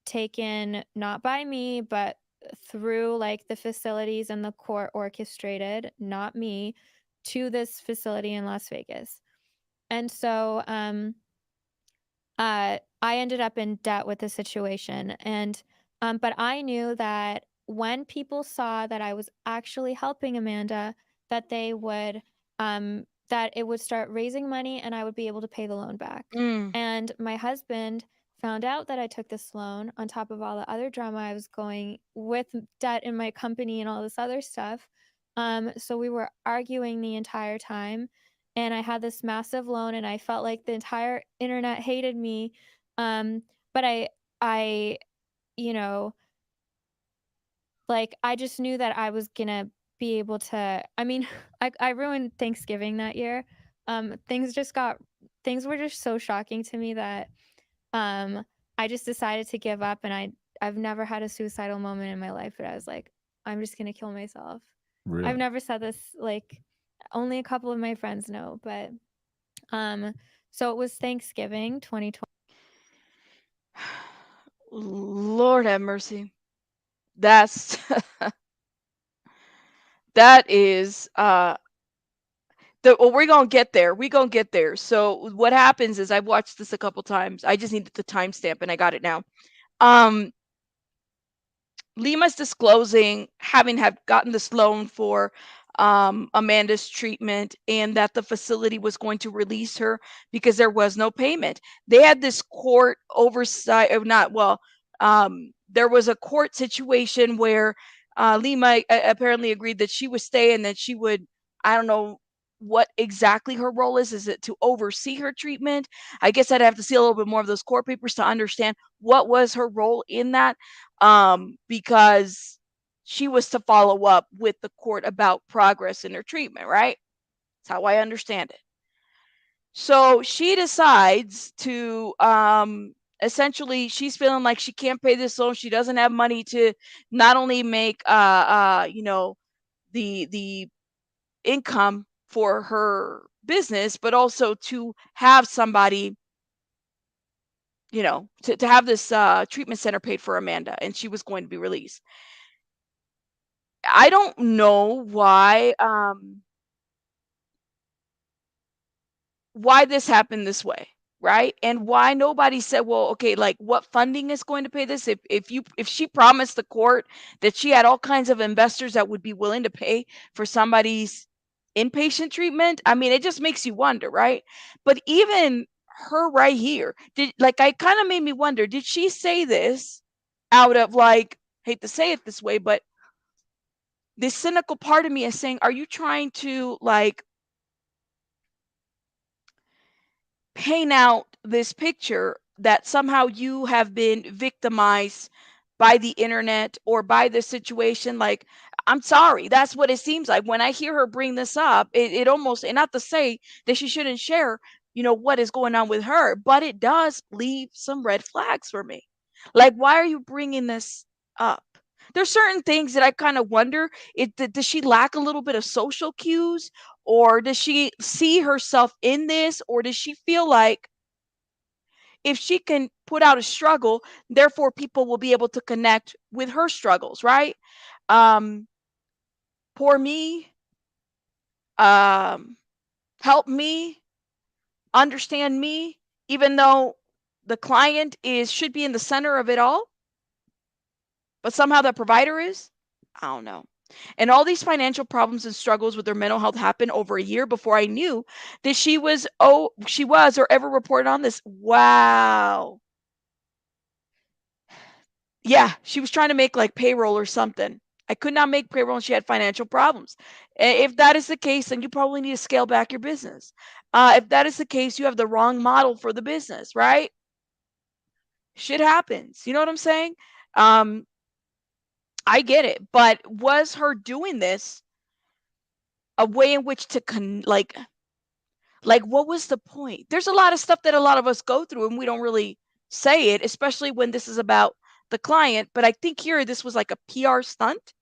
taken, not by me, but through like the facilities and the court orchestrated, not me, to this facility in Las Vegas. And so I ended up in debt with the situation, and but I knew that when people saw that I was actually helping Amanda, that they would that it would start raising money and I would be able to pay the loan back. And my husband found out that I took this loan on top of all the other drama I was going with, debt in my company and all this other stuff. So we were arguing the entire time, and I had this massive loan, and I felt like the entire internet hated me. But I, you know, like, I just knew that I was gonna be able to. I mean, I ruined Thanksgiving that year. Things were just so shocking to me that I just decided to give up, and I've never had a suicidal moment in my life, but I was like, I'm just gonna kill myself. Really? I've never said this, like, only a couple of my friends know, but so it was Thanksgiving 2020. Lord have mercy. That's that is Well, we're gonna get there. We're gonna get there. So what happens is I've watched this a couple times. I just needed the timestamp and I got it now. Um, Lima's disclosing having have gotten this loan for Amanda's treatment and that the facility was going to release her because there was no payment. They had this court oversight, or not, well, there was a court situation where Lima apparently agreed that she would stay and that she would, I don't know what exactly her role is. Is it to oversee her treatment? I guess I'd have to see a little bit more of those court papers to understand what was her role in that, because she was to follow up with the court about progress in her treatment, right? That's how I understand it. So she decides to essentially, she's feeling like she can't pay this loan. She doesn't have money to not only make the income for her business, but also to have somebody, to have this treatment center paid for Amanda, and she was going to be released. I don't know why this happened this way, right? And why nobody said, well, okay, like what funding is going to pay this? If she promised the court that she had all kinds of investors that would be willing to pay for somebody's inpatient treatment, I mean, it just makes you wonder, right? But even her right here, I kind of made me wonder, did she say this out of, like, hate to say it this way, but this cynical part of me is saying, are you trying to, like, paint out this picture that somehow you have been victimized by the internet or by the situation? Like, I'm sorry, that's what it seems like when I hear her bring this up. It almost, and not to say that she shouldn't share, what is going on with her, but it does leave some red flags for me. Like, why are you bringing this up? There's certain things that I kind of wonder, does she lack a little bit of social cues, or does she see herself in this, or does she feel like if she can put out a struggle, therefore people will be able to connect with her struggles, right? um Poor me, um help me, understand me, even though the client is should be in the center of it all, but somehow the provider is. I don't know. And all these financial problems and struggles with her mental health happened over a year before I knew that she was or ever reported on this. Wow. Yeah, she was trying to make like payroll or something. I could not make payroll and she had financial problems. If that is the case, then you probably need to scale back your business. If that is the case, you have the wrong model for the business, right? Shit happens. You know what I'm saying? Um, I get it. But was her doing this a way in which to like what was the point? There's a lot of stuff that a lot of us go through and we don't really say it, especially when this is about the client. But I think here this was like a PR stunt.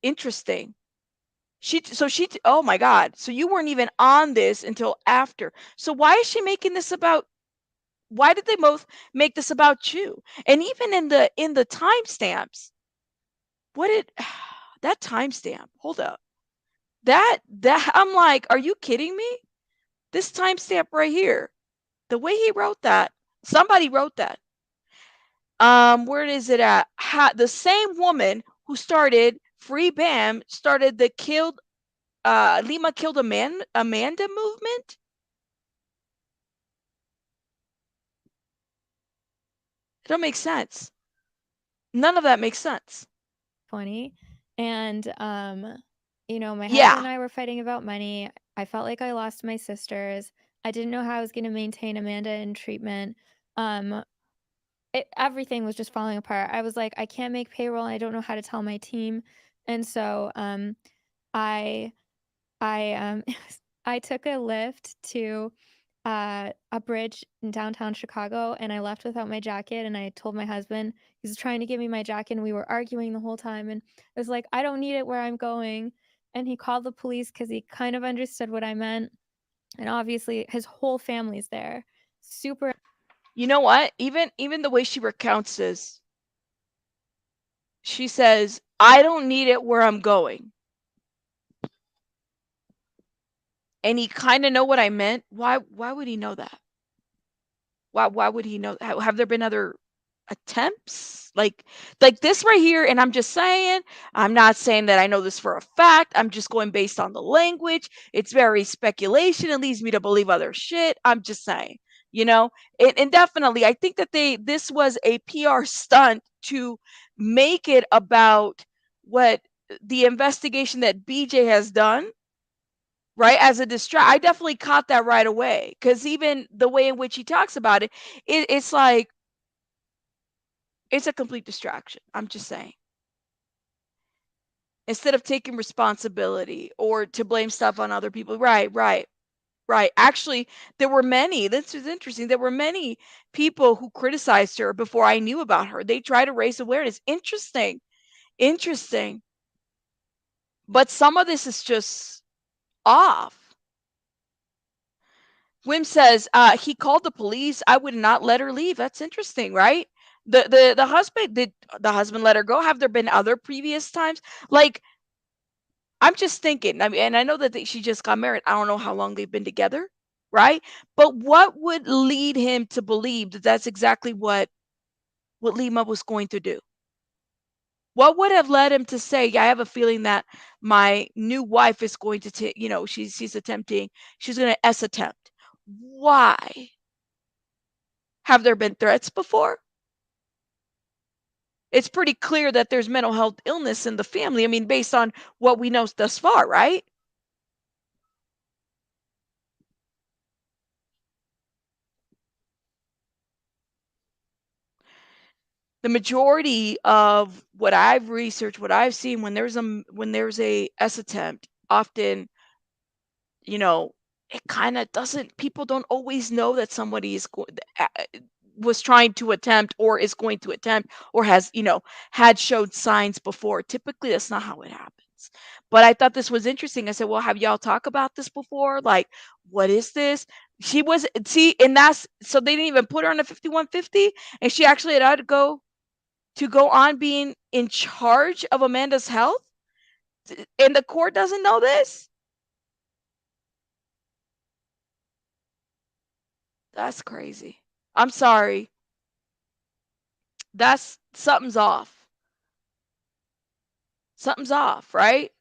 Interesting. Oh my God. So you weren't even on this until after. So why is she making this about, why did they both make this about you? And even in the timestamps, what did that timestamp? Hold up. That I'm like, are you kidding me? This timestamp right here, the way he wrote that, somebody wrote that. Where is it at? The same woman who started Free Bam started the Lima killed a man Amanda movement. It don't make sense. None of that makes sense. 20. And my husband Yeah. and I were fighting about money. I felt like I lost my sisters. I didn't know how I was going to maintain Amanda in treatment. Um everything was just falling apart. I was like, I can't make payroll. I don't know how to tell my team. And so I I I took a lift to a bridge in downtown Chicago, and I left without my jacket, and I told my husband, he was trying to give me my jacket, and we were arguing the whole time, and I was like, I don't need it where I'm going. And he called the police because he kind of understood what I meant. And obviously his whole family's there. Super. You know what? Even the way she recounts this, she says, "I don't need it where I'm going." and he kind of know what I meant. Why would he know that? Why would he know? Have there been other attempts like this right here? And I'm just saying, I'm not saying that I know this for a fact. I'm just going based on the language. It's very speculation. It leads me to believe other shit. I'm just saying, you know. And definitely, I think that this was a PR stunt to make it about what the investigation that BJ has done, right? As a distract, I definitely caught that right away, because even the way in which he talks about it, it's like it's a complete distraction. I'm just saying. Instead of taking responsibility or to blame stuff on other people. Right, right, right. Actually, there were many, this is interesting. There were many people who criticized her before I knew about her. They try to raise awareness. Interesting. Interesting. But some of this is just off. Wim says, he called the police. I would not let her leave. That's interesting, right? The husband, did the husband let her go? Have there been other previous times? Like, I'm just thinking. I mean, and I know that she just got married. I don't know how long they've been together, right? But what would lead him to believe that that's exactly what Lima was going to do? What would have led him to say, "Yeah, I have a feeling that my new wife is going to take, she's attempting, she's going to S attempt." Why? Have there been threats before? It's pretty clear that there's mental health illness in the family. I mean, based on what we know thus far, right? The majority of what I've researched, what I've seen, when there's a S attempt, often, you know, it kind of doesn't. People don't always know that somebody was trying to attempt, or is going to attempt, or has, had showed signs before. Typically, that's not how it happens. But I thought this was interesting. I said, well, have y'all talked about this before? Like, what is this? She was, see, and that's, so they didn't even put her on a 5150, and she actually had to go on being in charge of Amanda's health, and the court doesn't know this? That's crazy. I'm sorry. That's something's off. Something's off, right?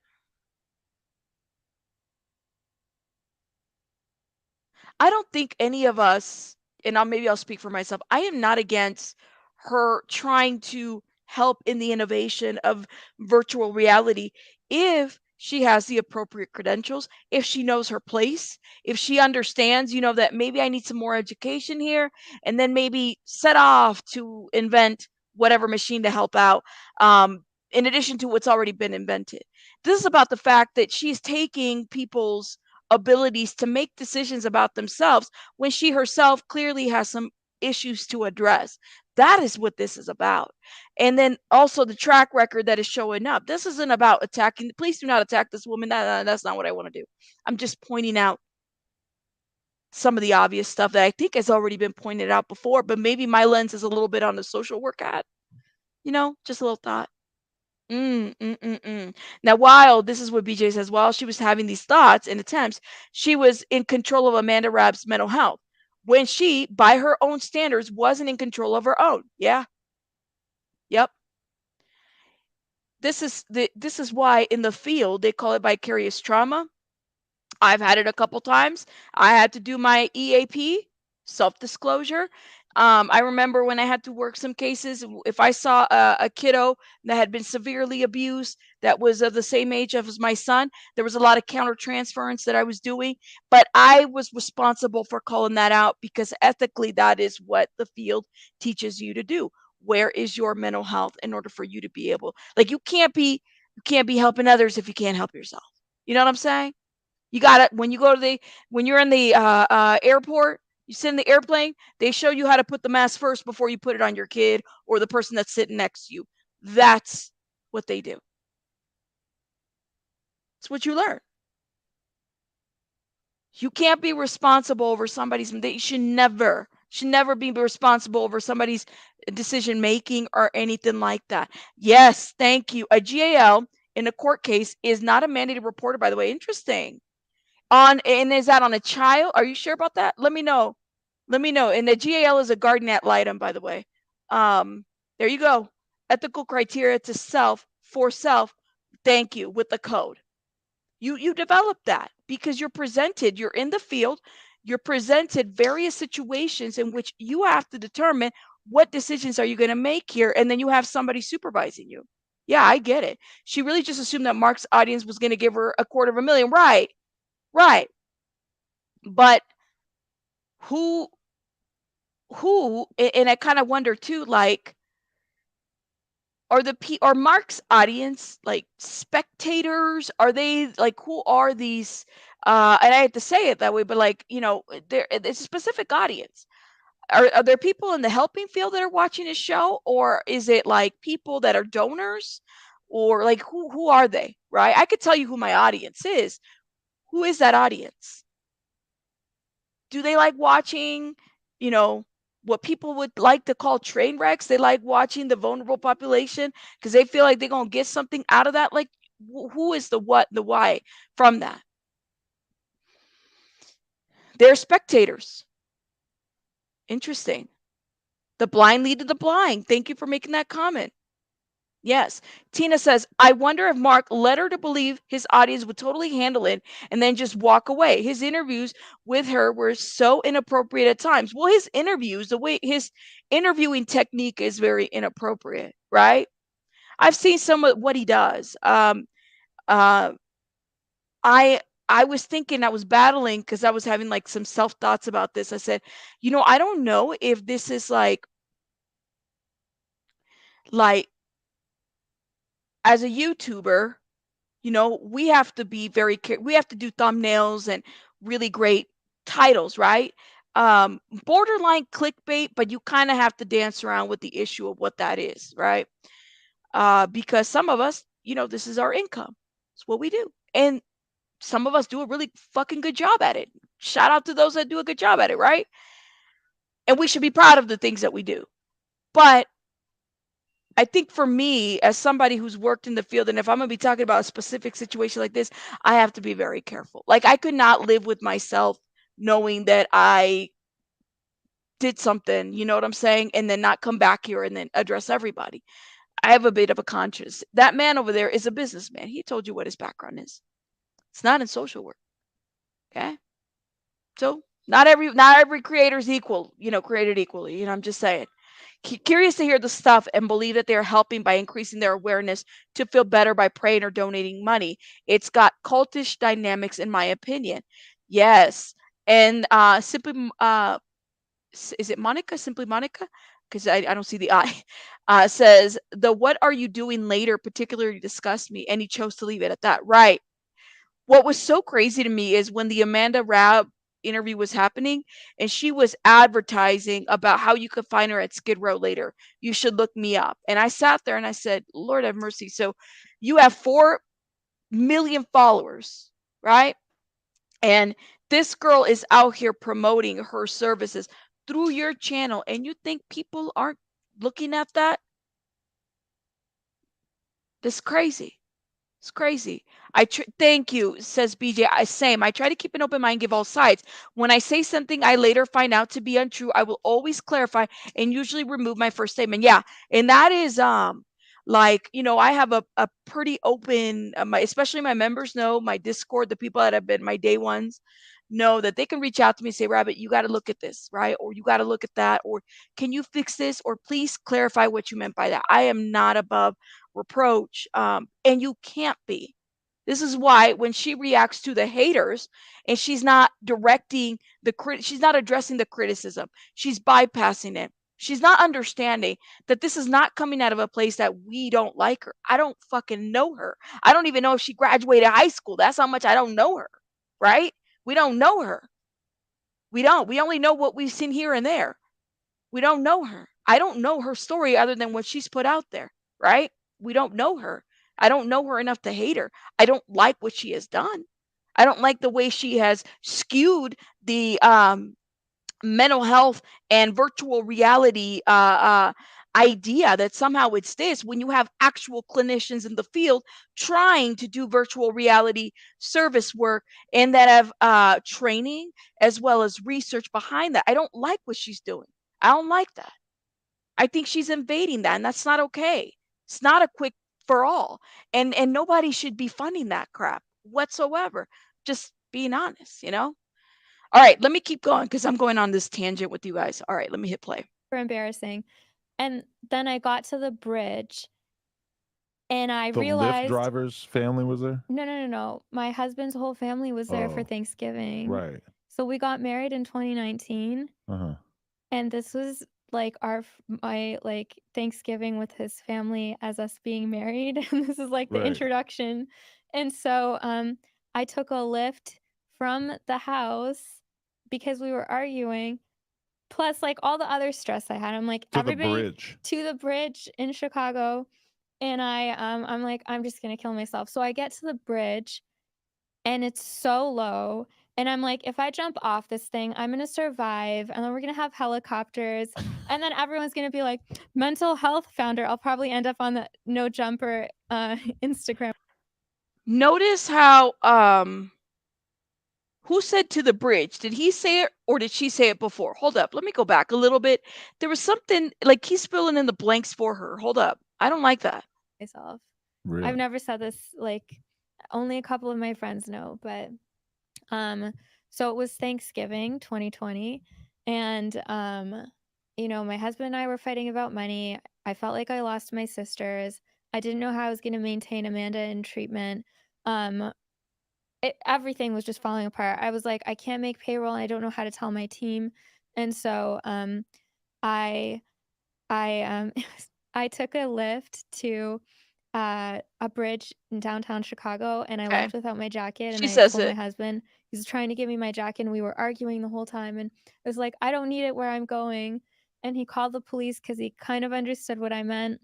I don't think any of us, and maybe I'll speak for myself, I am not against her trying to help in the innovation of virtual reality if she has the appropriate credentials, if she knows her place, if she understands, that maybe I need some more education here, and then maybe set off to invent whatever machine to help out, in addition to what's already been invented. This is about the fact that she's taking people's abilities to make decisions about themselves when she herself clearly has some issues to address. That is what this is about. And then also the track record that is showing up. This isn't about attacking. Please do not attack this woman. That's not what I want to do. I'm just pointing out some of the obvious stuff that I think has already been pointed out before, but maybe my lens is a little bit on the social work hat. Just a little thought. Now, while this is what BJ says, while she was having these thoughts and attempts, she was in control of Amanda Rabb's mental health when she, by her own standards, wasn't in control of her own. Yeah. Yep. This is why in the field they call it vicarious trauma. I've had it a couple times. I had to do my EAP, self-disclosure. I remember when I had to work some cases, if I saw a kiddo that had been severely abused, that was of the same age as my son, there was a lot of counter-transference that I was doing, but I was responsible for calling that out because ethically that is what the field teaches you to do. Where is your mental health in order for you to be able, like, you can't be helping others if you can't help yourself. You know what I'm saying? You gotta, when you're in the airport, you sit in the airplane, they show you how to put the mask first before you put it on your kid or the person that's sitting next to you. That's what they do. It's what you learn. You can't be responsible over somebody's, they should never be responsible over somebody's decision making or anything like that. Yes, thank you. A GAL in a court case is not a mandated reporter, by the way. Interesting. And is that on a child? Are you sure about that? Let me know. Let me know. And the GAL is a guardian ad litem, by the way. There you go. Ethical criteria to self, for self. Thank you, with the code. You develop that because you're in the field, you're presented various situations in which you have to determine what decisions are you going to make here, and then you have somebody supervising you. Yeah, I get it. She really just assumed that Mark's audience was going to give her $250,000. Right. Right. But who and I kind of wonder too, like, are Mark's audience like spectators? Are they like, who are these? And I have to say it that way, but like, it's a specific audience. Are there people in the helping field that are watching his show, or is it like people that are donors, or like who are they? Right? I could tell you who my audience is. Who is that audience? Do they like watching, you know, what people would like to call train wrecks? They like watching the vulnerable population because they feel like they're going to get something out of that. Like, who is the what, the why from that? They're spectators. Interesting. The blind lead to the blind. Thank you for making that comment. Yes. Tina says, I wonder if Mark led her to believe his audience would totally handle it and then just walk away. His interviews with her were so inappropriate at times. Well, his interviews, the way his interviewing technique is very inappropriate, right? I've seen some of what he does. Uh, I I was thinking, I was battling because I was having like some self thoughts about this. I said, I don't know if this is like as a YouTuber, we have to be we have to do thumbnails and really great titles, right? Borderline clickbait, but you kind of have to dance around with the issue of what that is, right? Because some of us, this is our income. It's what we do. And some of us do a really fucking good job at it. Shout out to those that do a good job at it, right? And we should be proud of the things that we do. But I think for me, as somebody who's worked in the field, and if I'm going to be talking about a specific situation like this, I have to be very careful. Like, I could not live with myself knowing that I did something, you know what I'm saying? And then not come back here and then address everybody. I have a bit of a conscience. That man over there is a businessman. He told you what his background is. It's not in social work. Okay? So not every creator is equal, created equally. I'm just saying. Curious to hear the stuff and believe that they're helping by increasing their awareness to feel better by praying or donating money. It's got cultish dynamics, in my opinion. Yes. And is it Monica? Simply Monica? Because I don't see the I. Says, the what are you doing later particularly disgust me. And he chose to leave it at that. Right. What was so crazy to me is when the Amanda Rabb interview was happening and she was advertising about how you could find her at Skid Row later. You should look me up. And I sat there and I said, Lord have mercy. So you have 4 million followers, right? And this girl is out here promoting her services through your channel. And you think people aren't looking at that? That's crazy. It's crazy. Thank you, says BJ. Same. I try to keep an open mind, give all sides. When I say something I later find out to be untrue, I will always clarify and usually remove my first statement. Yeah, and that is like, I have a pretty open, especially my members know, my Discord, the people that have been my day ones know that they can reach out to me and say, Rabbit, you got to look at this, right? Or you got to look at that, or can you fix this, or please clarify what you meant by that. I am not above reproach, and you can't be. This is why when she reacts to the haters and she's not she's not addressing the criticism, she's bypassing it. She's not understanding that this is not coming out of a place that we don't like her. I don't fucking know her. I don't even know if she graduated high school. That's how much I don't know her, right? We don't know her. We don't. We only know what we've seen here and there. We don't know her. I don't know her story other than what she's put out there, right? We don't know her. I don't know her enough to hate her. I don't like what she has done. I don't like the way she has skewed the mental health and virtual reality idea that somehow it's this when you have actual clinicians in the field trying to do virtual reality service work and that have training as well as research behind that. I don't like what she's doing. I don't like that. I think she's invading that, and that's not okay. It's not a quick for all, and nobody should be funding that crap whatsoever. Just being honest, you know. All right, let me keep going because I'm going on this tangent with you guys. All right, let me hit play. super embarrassing. And then I got to the bridge and I The Lyft realized driver's family was there? no. My husband's whole family was there for Oh, Thanksgiving. right. So we got married in 2019, Uh-huh. and this was like my like Thanksgiving with his family as us being married, and this is like the Right. introduction. And so I took a lift from the house because we were arguing, plus like all the other stress I had. I'm like, To the everybody bridge. to the bridge in Chicago, and I'm like, I'm just gonna kill myself. So I get to the bridge and it's so low, and I'm like, if I jump off this thing, I'm gonna survive, and then we're gonna have helicopters, and then everyone's gonna be like, mental health founder. I'll probably end up on the No Jumper Instagram. Notice how who said to the bridge? Did he say it or did she say it before? Hold up, let me go back a little bit. There was something like he's filling in the blanks for her. Hold up, I don't like that. Myself. Really? I've never said this, like, only a couple of my friends know, but so it was Thanksgiving 2020, and my husband and I were fighting about money. I felt like I lost my sisters. I didn't know how I was going to maintain Amanda in treatment. Um everything was just falling apart. I was like, I can't make payroll and I don't know how to tell my team. And so I I I took a lift to a bridge in downtown Chicago, and I Okay, left without my jacket, and she I says told my it. husband. He was trying to give me my jacket, and we were arguing the whole time, and I was like, "I don't need it where I'm going." And he called the police because he kind of understood what I meant,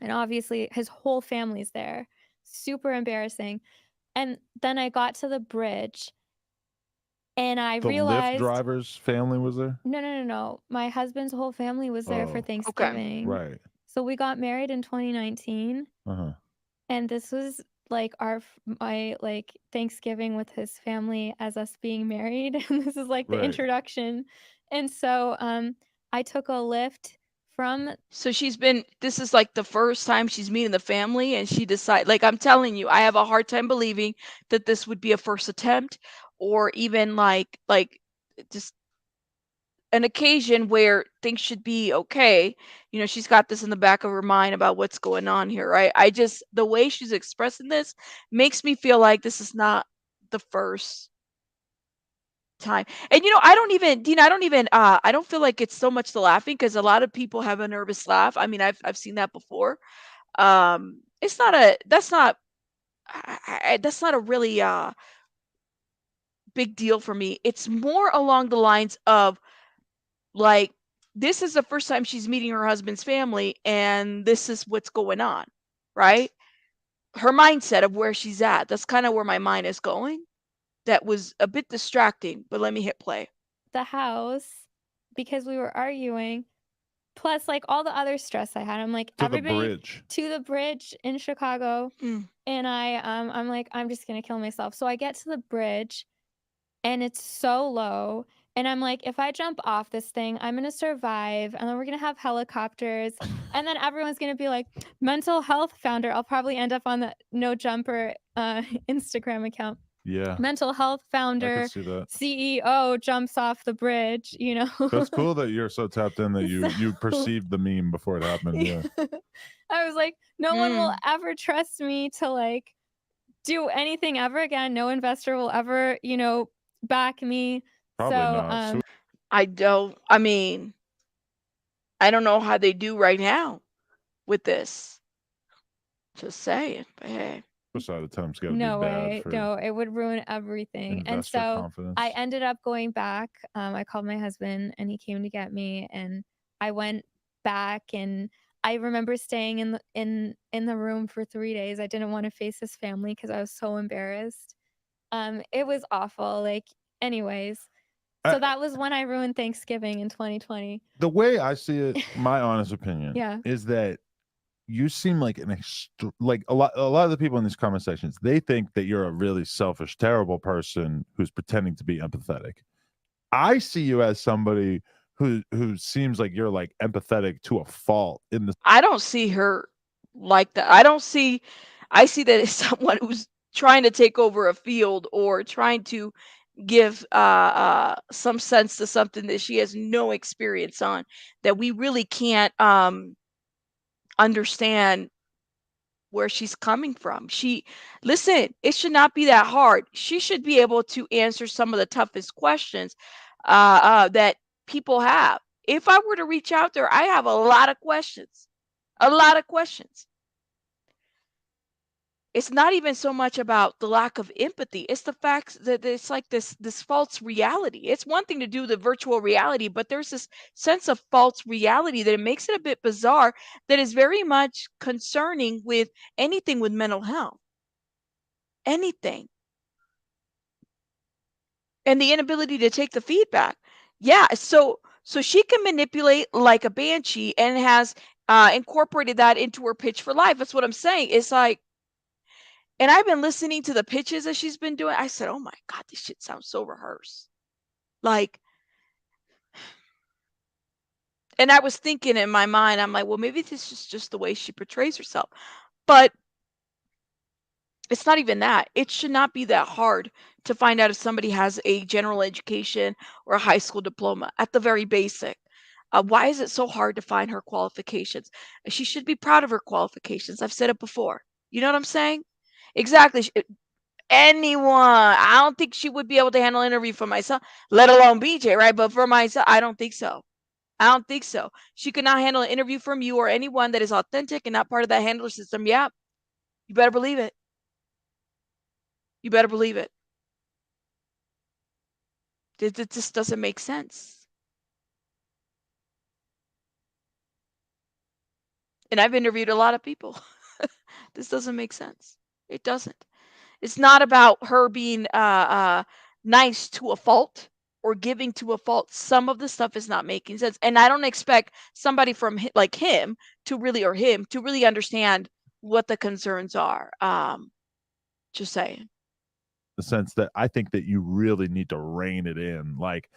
and obviously his whole family's there. Super embarrassing. And then I got to the bridge, and I The Lyft realized driver's family was there? no. My husband's whole family was there for Oh, Okay. Thanksgiving. right. So we got married in 2019. Uh-huh. And this was like my like Thanksgiving with his family as us being married, and this is like the Right. introduction. And so I took a lift from So this is like the first time she's meeting the family and she decide like I'm telling you, I have a hard time believing that this would be a first attempt or even like just an occasion where things should be okay. You know, she's got this in the back of her mind about what's going on here, right? I just the way she's expressing this makes me feel like this is not the first time. And I don't even, Dina, I don't feel like it's so much the laughing because a lot of people have a nervous laugh. I mean, I've seen that before. It's not a that's not that's not a really big deal for me. It's more along the lines of like this is the first time she's meeting her husband's family and this is what's going on, right? Her mindset of where she's at. That's kind of where my mind is going. That was a bit distracting, but let me hit play. the house because we were arguing, plus like all the other stress I had. I'm like, To the everybody bridge. to the bridge in Chicago, Mm. and I'm like, I'm just gonna kill myself. So I get to the bridge, and it's so low, and I'm like, if I jump off this thing, I'm gonna survive, and then we're gonna have helicopters, and then everyone's gonna be like, mental health founder. I'll probably end up on the No Jumper Instagram account. Yeah, Mental health I could founder, see that. CEO jumps off the bridge. That's cool that you're so tapped in that you So you perceived the meme before it happened. Yeah. I was like, no one will Mm. ever trust me to like do anything ever again. No investor will ever, back me. Probably So, not. I mean, I don't know how they do right now with this. Just saying. But hey. Suicide attempts got to be no bad way. for No, it would ruin everything. And investor so I confidence. ended up going back. I called my husband and he came to get me, and I went back, and I remember staying in the room for 3 days. I didn't want to face his family because I was so embarrassed. It was awful. Like, anyways, So that was when I ruined Thanksgiving in 2020. The way I see it, my honest opinion Yeah. is that you seem like like a lot of the people in these comment sections, they think that you're a really selfish, terrible person who's pretending to be empathetic. I see you as somebody who seems like you're like empathetic to a fault in the I don't see her like that. I see that as someone who's trying to take over a field or trying to give some sense to something that she has no experience on, that we really can't understand where she's coming from. Listen, it should not be that hard. She should be able to answer some of the toughest questions that people have. If I were to reach out there, I have a lot of questions. A lot of questions. It's not even so much about the lack of empathy. It's the fact that it's like this false reality. It's one thing to do the virtual reality, but there's this sense of false reality that it makes it a bit bizarre, that is very much concerning with anything with mental health. Anything. And the inability to take the feedback. Yeah, so she can manipulate like a banshee and has incorporated that into her pitch for life. That's what I'm saying. It's like, and I've been listening to the pitches that she's been doing. I said, "Oh my god, this shit sounds so rehearsed." Like, and I was thinking in my mind, I'm like, "Well, maybe this is just the way she portrays herself." But it's not even that. It should not be that hard to find out if somebody has a general education or a high school diploma at the very basic. Why is it so hard to find her qualifications? She should be proud of her qualifications. I've said it before. You know what I'm saying? Exactly. Anyone. I don't think she would be able to handle an interview for myself, let alone BJ, right? But for myself, I don't think so. I don't think so. She could not handle an interview from you or anyone that is authentic and not part of that handler system. Yeah, you better believe it. You better believe it. It just doesn't make sense. And I've interviewed a lot of people. This doesn't make sense. It doesn't. It's not about her being nice to a fault or giving to a fault. Some of the stuff is not making sense, and I don't expect somebody from like him to really understand what the concerns are. Just saying. the sense that I think that you really need to rein it in. Like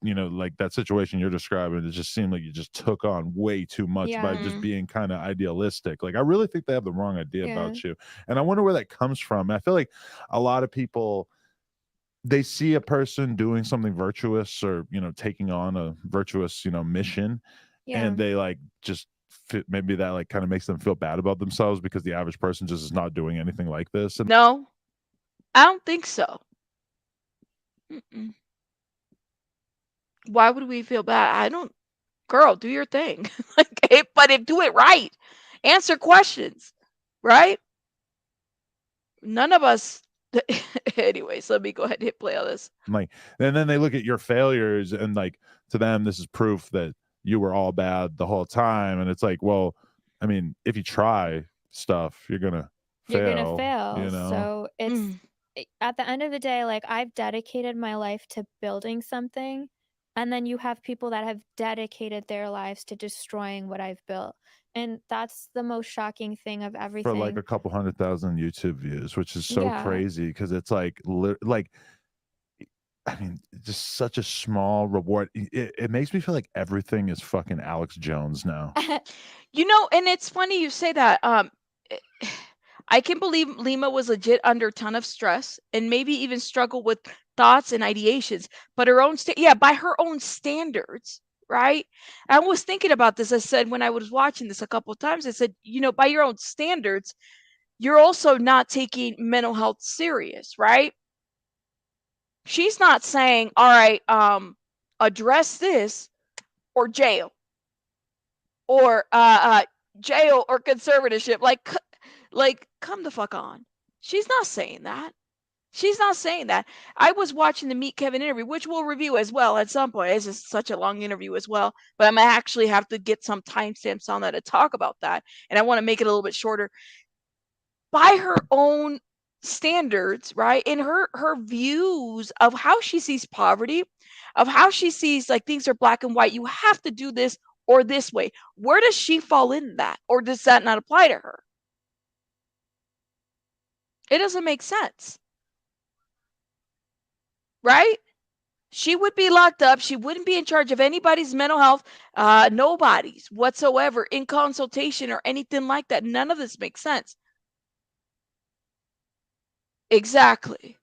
like that situation you're describing, it just seemed like you just took on way too much by Yeah. just being kind of idealistic. Like I really think they have the wrong idea Yeah. about you. And I wonder where that comes from. I feel like a lot of people, they see a person doing something virtuous or, taking on a virtuous, mission, Yeah. and they like just maybe that like kind of makes them feel bad about themselves because the average person just is not doing anything like this. And No, I don't think so. Mm-mm. Why would we feel bad? I don't. Girl, do your thing. But do it right. Answer questions, right? None of us. Anyways, let me go ahead and hit play on this. like, and then they look at your failures and like to them, this is proof that you were all bad the whole time. And it's like, well, I mean, if you try stuff, you're gonna fail. So it's Mm. at the end of the day, like I've dedicated my life to building something, and then you have people that have dedicated their lives to destroying what I've built. And that's the most shocking thing of For like everything. a couple 100,000 YouTube views, which is so Yeah. crazy because it's like I mean, just such a small reward. It makes me feel like everything is fucking Alex Jones now. And it's funny you say that. eh, I can believe Lima was legit under a ton of stress and maybe even struggled with thoughts and ideations, but by her own standards, right? I was thinking about this. I said when I was watching this a couple of times, I said, by your own standards, you're also not taking mental health serious, right? She's not saying, all right, address this or jail or jail or conservatorship. Like, come the fuck on. She's not saying that. She's not saying that. I was watching the Meet Kevin interview, which we'll review as well at some point. It's just such a long interview as well, but I'm gonna actually have to get some timestamps on that to talk about that, and I want to make it a little bit shorter. By her own standards, right? In her views of how she sees poverty, of how she sees like things are black and white. You have to do this or this way. Where does she fall in that? Or does that not apply to her? It doesn't make sense. Right? She would be locked up. She wouldn't be in charge of anybody's mental health, nobody's whatsoever, in consultation or anything like that. None of this makes sense. Exactly.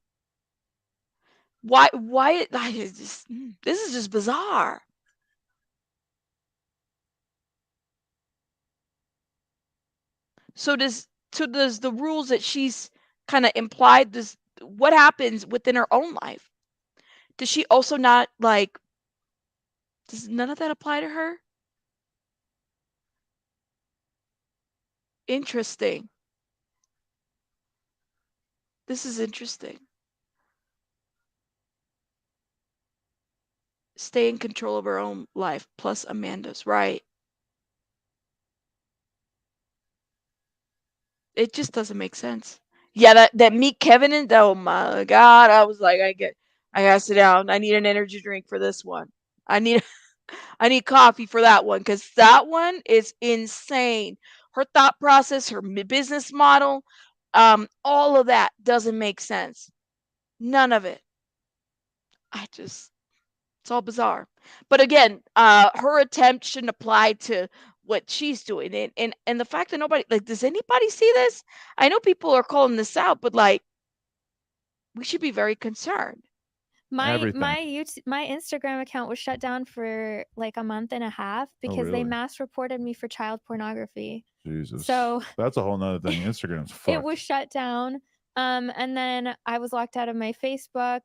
Why this is just bizarre. So does the rules that she's kind of implied, this what happens within her own life? Does she also not like, does none of that apply to her? Interesting. This is interesting. Stay in control of her own life plus Amanda's, right? It just doesn't make sense. Yeah, that meet Kevin and oh my god, I was like, I gotta sit down. I need an energy drink for this one. I need I need coffee for that one because that one is insane. Her thought process, her business model, all of that doesn't make sense. None of it. I just, it's all bizarre. But again, her attempt shouldn't apply to what she's doing. And the fact that nobody, like, does anybody see this? I know people are calling this out, but like, we should be very concerned. Everything. My Instagram account was shut down for like a month and a half because they really? mass reported me for child pornography. Jesus. So that's a whole nother thing. Instagram's fucked. it was shut down. And then I was locked out of my Facebook.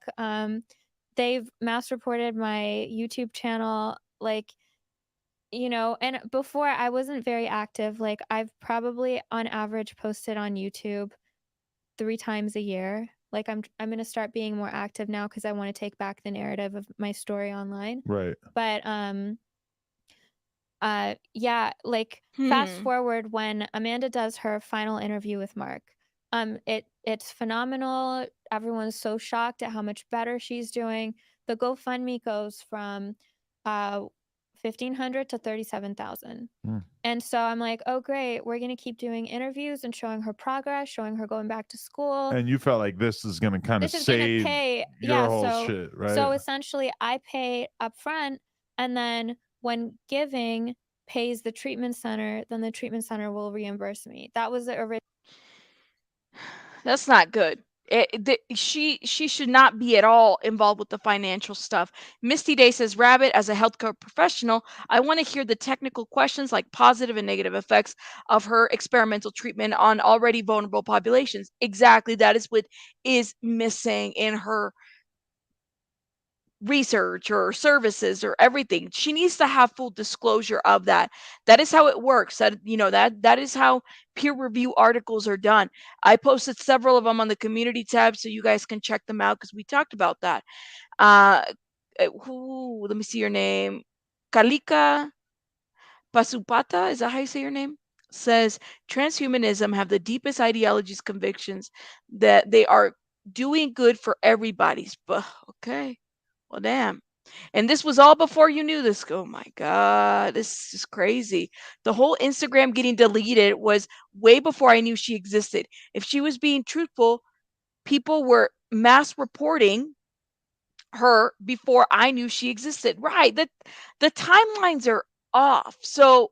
They've mass reported my YouTube channel. Like, you know, and before I wasn't very active. Like, I've probably on average posted on YouTube 3 times a year. Like, I'm gonna start being more active now because I want to take back the narrative of my story online. Right. But yeah, like fast forward when Amanda does her final interview with Mark. It's phenomenal. Everyone's so shocked at how much better she's doing. The GoFundMe goes from 1,500 to 37,000. And so I'm like, oh great, we're gonna keep doing interviews and showing her progress, showing her going back to school. And you felt like this is gonna kind of save your whole shit, right? So essentially, I pay up front, and then when giving pays the treatment center, then the treatment center will reimburse me. That was the original. That's not good. She should not be at all involved with the financial stuff. Misty Day says, Rabbit, as a healthcare professional, I want to hear the technical questions like positive and negative effects of her experimental treatment on already vulnerable populations. Exactly. That is what is missing in her research or services or everything. She needs to have full disclosure of that. That is how it works. That, you know, that is how peer review articles are done. I posted several of them on the community tab so you guys can check them out because we talked about that. Let me see your name. Kalika Pasupata, is that how you say your name? Says transhumanism have the deepest ideologies, convictions that they are doing good for everybody's. But okay, well, damn. And this was all before you knew this. Oh my God, this is crazy. The whole Instagram getting deleted was way before I knew she existed. If she was being truthful, people were mass reporting her before I knew she existed. Right. The timelines are off. So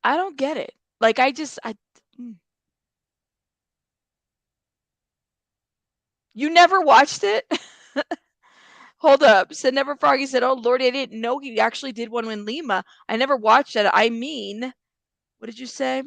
I don't get it. Like you never watched it? Hold up. Said Never Froggy said, "Oh Lord, I didn't know he actually did one in Lima. I never watched it. I mean, what did you say?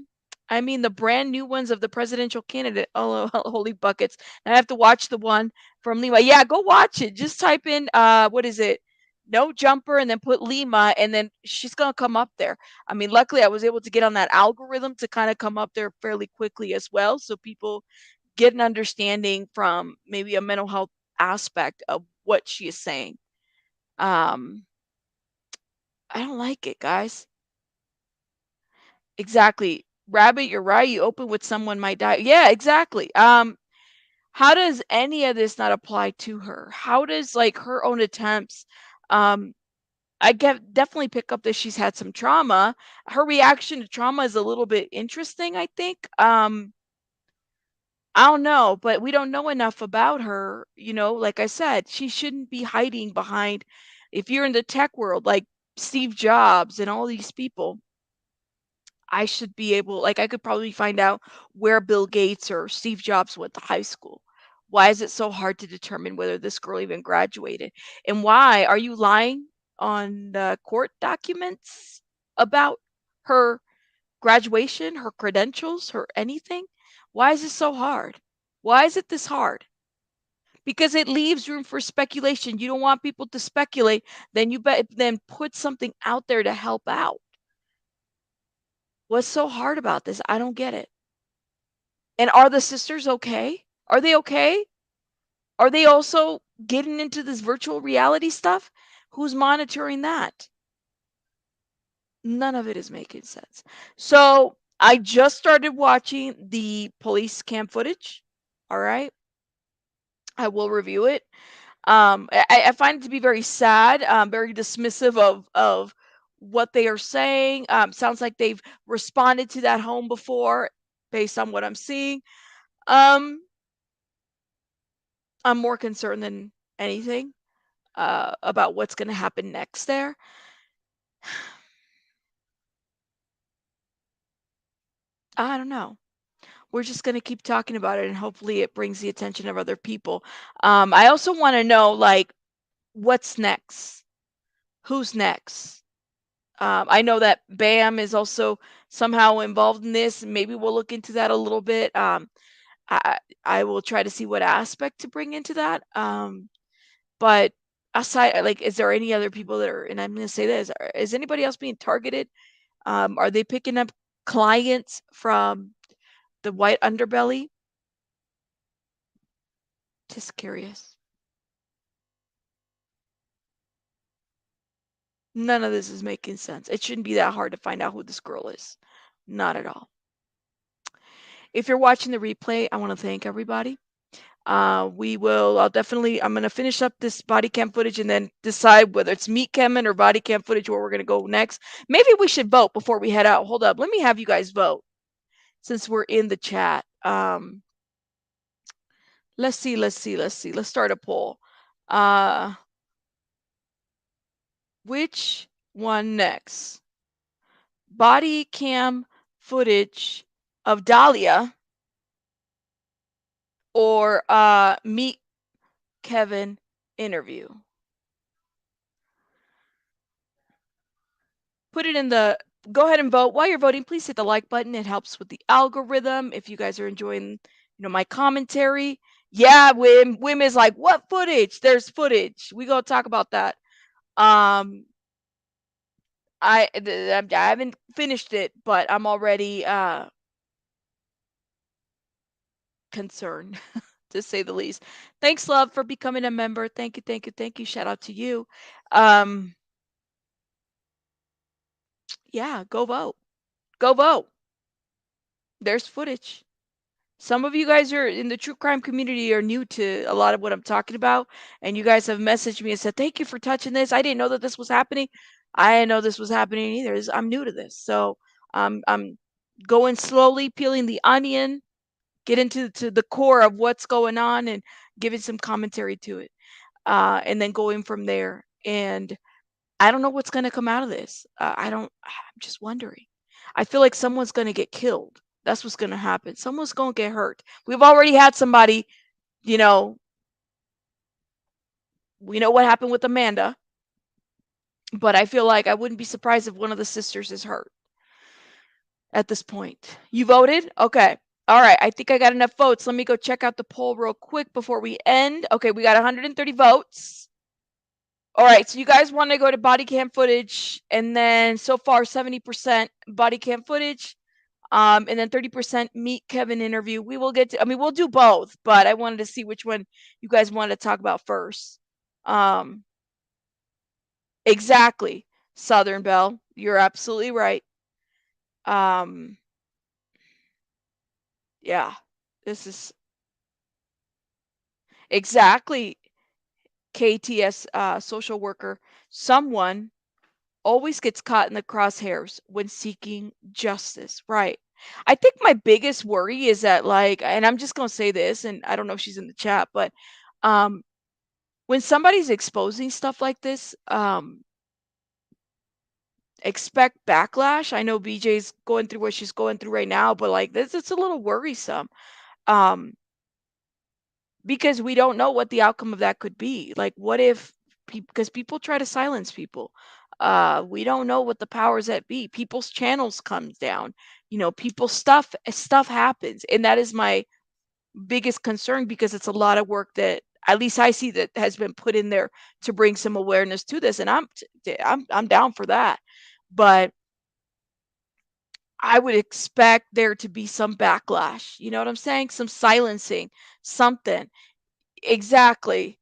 I mean the brand new ones of the presidential candidate. Oh, holy buckets. And I have to watch the one from Lima. Yeah, go watch it. Just type in what is it? No Jumper and then put Lima and then she's going to come up there. I mean, luckily I was able to get on that algorithm to kind of come up there fairly quickly as well so people get an understanding from maybe a mental health aspect of what she is saying. Um, I don't like it, guys. Exactly. Rabbit, you're right. You open with someone might die. Yeah, exactly. How does any of this not apply to her? How does like her own attempts, I definitely pick up that she's had some trauma. Her reaction to trauma is a little bit interesting, I think. I don't know, but we don't know enough about her. Like I said, she shouldn't be hiding behind, if you're in the tech world, like Steve Jobs and all these people, I should be able, like, I could probably find out where Bill Gates or Steve Jobs went to high school. Why is it so hard to determine whether this girl even graduated? And why are you lying on the court documents about her graduation, her credentials, her anything? Why is it so hard? Why is it this hard? Because it leaves room for speculation. You don't want people to speculate, then put something out there to help out. What's so hard about this? I don't get it. And are the sisters okay? Are they okay? Are they also getting into this virtual reality stuff? Who's monitoring that? None of it is making sense. So I just started watching the police cam footage. All right. I will review it. I find it to be very sad, very dismissive of what they are saying. Sounds like they've responded to that home before, based on what I'm seeing. Um, I'm more concerned than anything about what's going to happen next there. I don't know. We're just going to keep talking about it, and hopefully it brings the attention of other people. I also want to know, like, what's next? Who's next? I know that Bam is also somehow involved in this. Maybe we'll look into that a little bit. I will try to see what aspect to bring into that. But aside, like, is there any other people that are? And I'm going to say this: is anybody else being targeted? Are they picking up clients from the white underbelly? Just curious. None of this is making sense. It shouldn't be that hard to find out who this girl is. Not at all. If you're watching the replay, I want to thank everybody. I'm going to finish up this body cam footage and then decide whether it's meat camming or body cam footage where we're going to go next. Maybe we should vote before we head out. Hold up. Let me have you guys vote since we're in the chat. Let's see. Let's start a poll. Which one next? Body cam footage of Dahlia or meet Kevin interview? Put it in the Go ahead and vote. While you're voting, please hit the like button. It helps with the algorithm. If you guys are enjoying, my commentary. Yeah, Wim is like, what footage? There's footage. We gonna talk about that. I haven't finished it, but I'm already concerned, to say the least. Thanks, love, for becoming a member. Thank you. Shout out to you. Yeah, go vote. Go vote. There's footage. Some of you guys are in the true crime community are new to a lot of what I'm talking about, and you guys have messaged me and said, "Thank you for touching this. I didn't know that this was happening. I didn't know this was happening either. I'm new to this, so I'm going slowly, peeling the onion, get into the core of what's going on, and giving some commentary to it, and then going from there. And I don't know what's going to come out of this. I don't. I'm just wondering. I feel like someone's going to get killed. That's what's going to happen. Someone's going to get hurt. We've already had somebody, you know, we know what happened with Amanda, but I feel like I wouldn't be surprised if one of the sisters is hurt at this point. You voted? Okay. All right. I think I got enough votes. Let me go check out the poll real quick before we end. Okay, we got 130 votes. All right, so you guys want to go to body cam footage, and then so far 70% body cam footage, and then 30% meet Kevin interview. We will get to, we'll do both, but I wanted to see which one you guys wanted to talk about first. Exactly, Southern Belle, you're absolutely right. Yeah, this is Exactly. KTS social worker. Someone always gets caught in the crosshairs when seeking justice. Right. I think my biggest worry is that, like, and I'm just going to say this, and I don't know if she's in the chat, but um, when somebody's exposing stuff like this, expect backlash. I know BJ's going through what she's going through right now, but like this, it's a little worrisome. Um, because we don't know what the outcome of that could be. Like, what if because people try to silence people. We don't know what the powers that be. People's channels comes down. People's stuff happens, and that is my biggest concern because it's a lot of work that at least I see that has been put in there to bring some awareness to this, and I'm down for that. But I would expect there to be some backlash. You know what I'm saying? Some silencing, something. Exactly.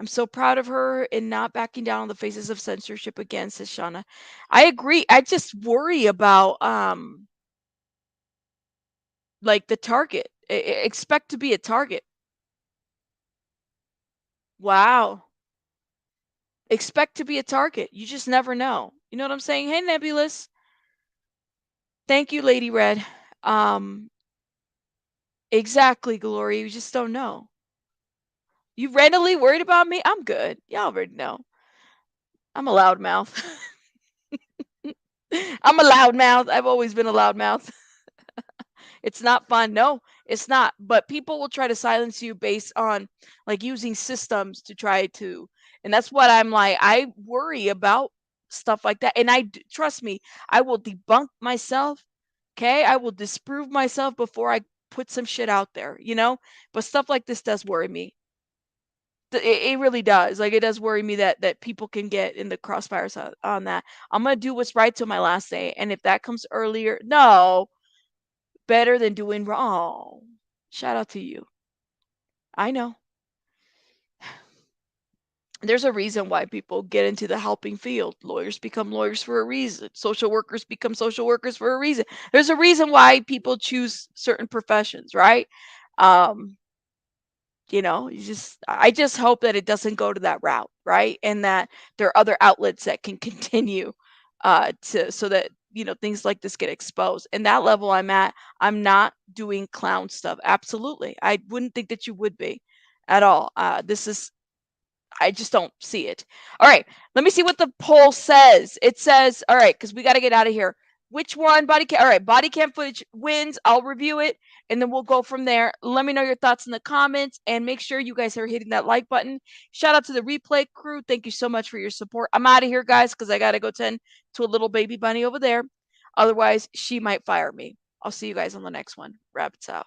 I'm so proud of her in not backing down on the faces of censorship again, says Shauna. I agree. I just worry about like the target. Expect to be a target. Wow. Expect to be a target. You just never know. You know what I'm saying? Hey, Nebulous. Thank you, Lady Red. Exactly, Glory. You just don't know. You randomly worried about me? I'm good. Y'all already know. I'm a loudmouth. I'm a loudmouth. I've always been a loudmouth. It's not fun. No, it's not. But people will try to silence you based on like using systems to try to, and that's what I'm like. I worry about stuff like that. And trust me, I will debunk myself. Okay. I will disprove myself before I put some shit out there, but stuff like this does worry me. It really does. Like, it does worry me that people can get in the crossfires on that. I'm going to do what's right till my last day. And if that comes earlier, no, better than doing wrong. Shout out to you. I know. There's a reason why people get into the helping field. Lawyers become lawyers for a reason. Social workers become social workers for a reason. There's a reason why people choose certain professions, right? Um, I just hope that it doesn't go to that route, right? And that there are other outlets that can continue to so that things like this get exposed. And that level I'm at, I'm not doing clown stuff. Absolutely. I wouldn't think that you would be at all. I just don't see it. All right, let me see what the poll says. It says, all right, because we got to get out of here. Which one? Body cam. All right, body cam footage wins. I'll review it, and then we'll go from there. Let me know your thoughts in the comments, and make sure you guys are hitting that like button. Shout out to the replay crew. Thank you so much for your support. I'm out of here, guys, because I got to go tend to a little baby bunny over there. Otherwise, she might fire me. I'll see you guys on the next one. Rabbits out.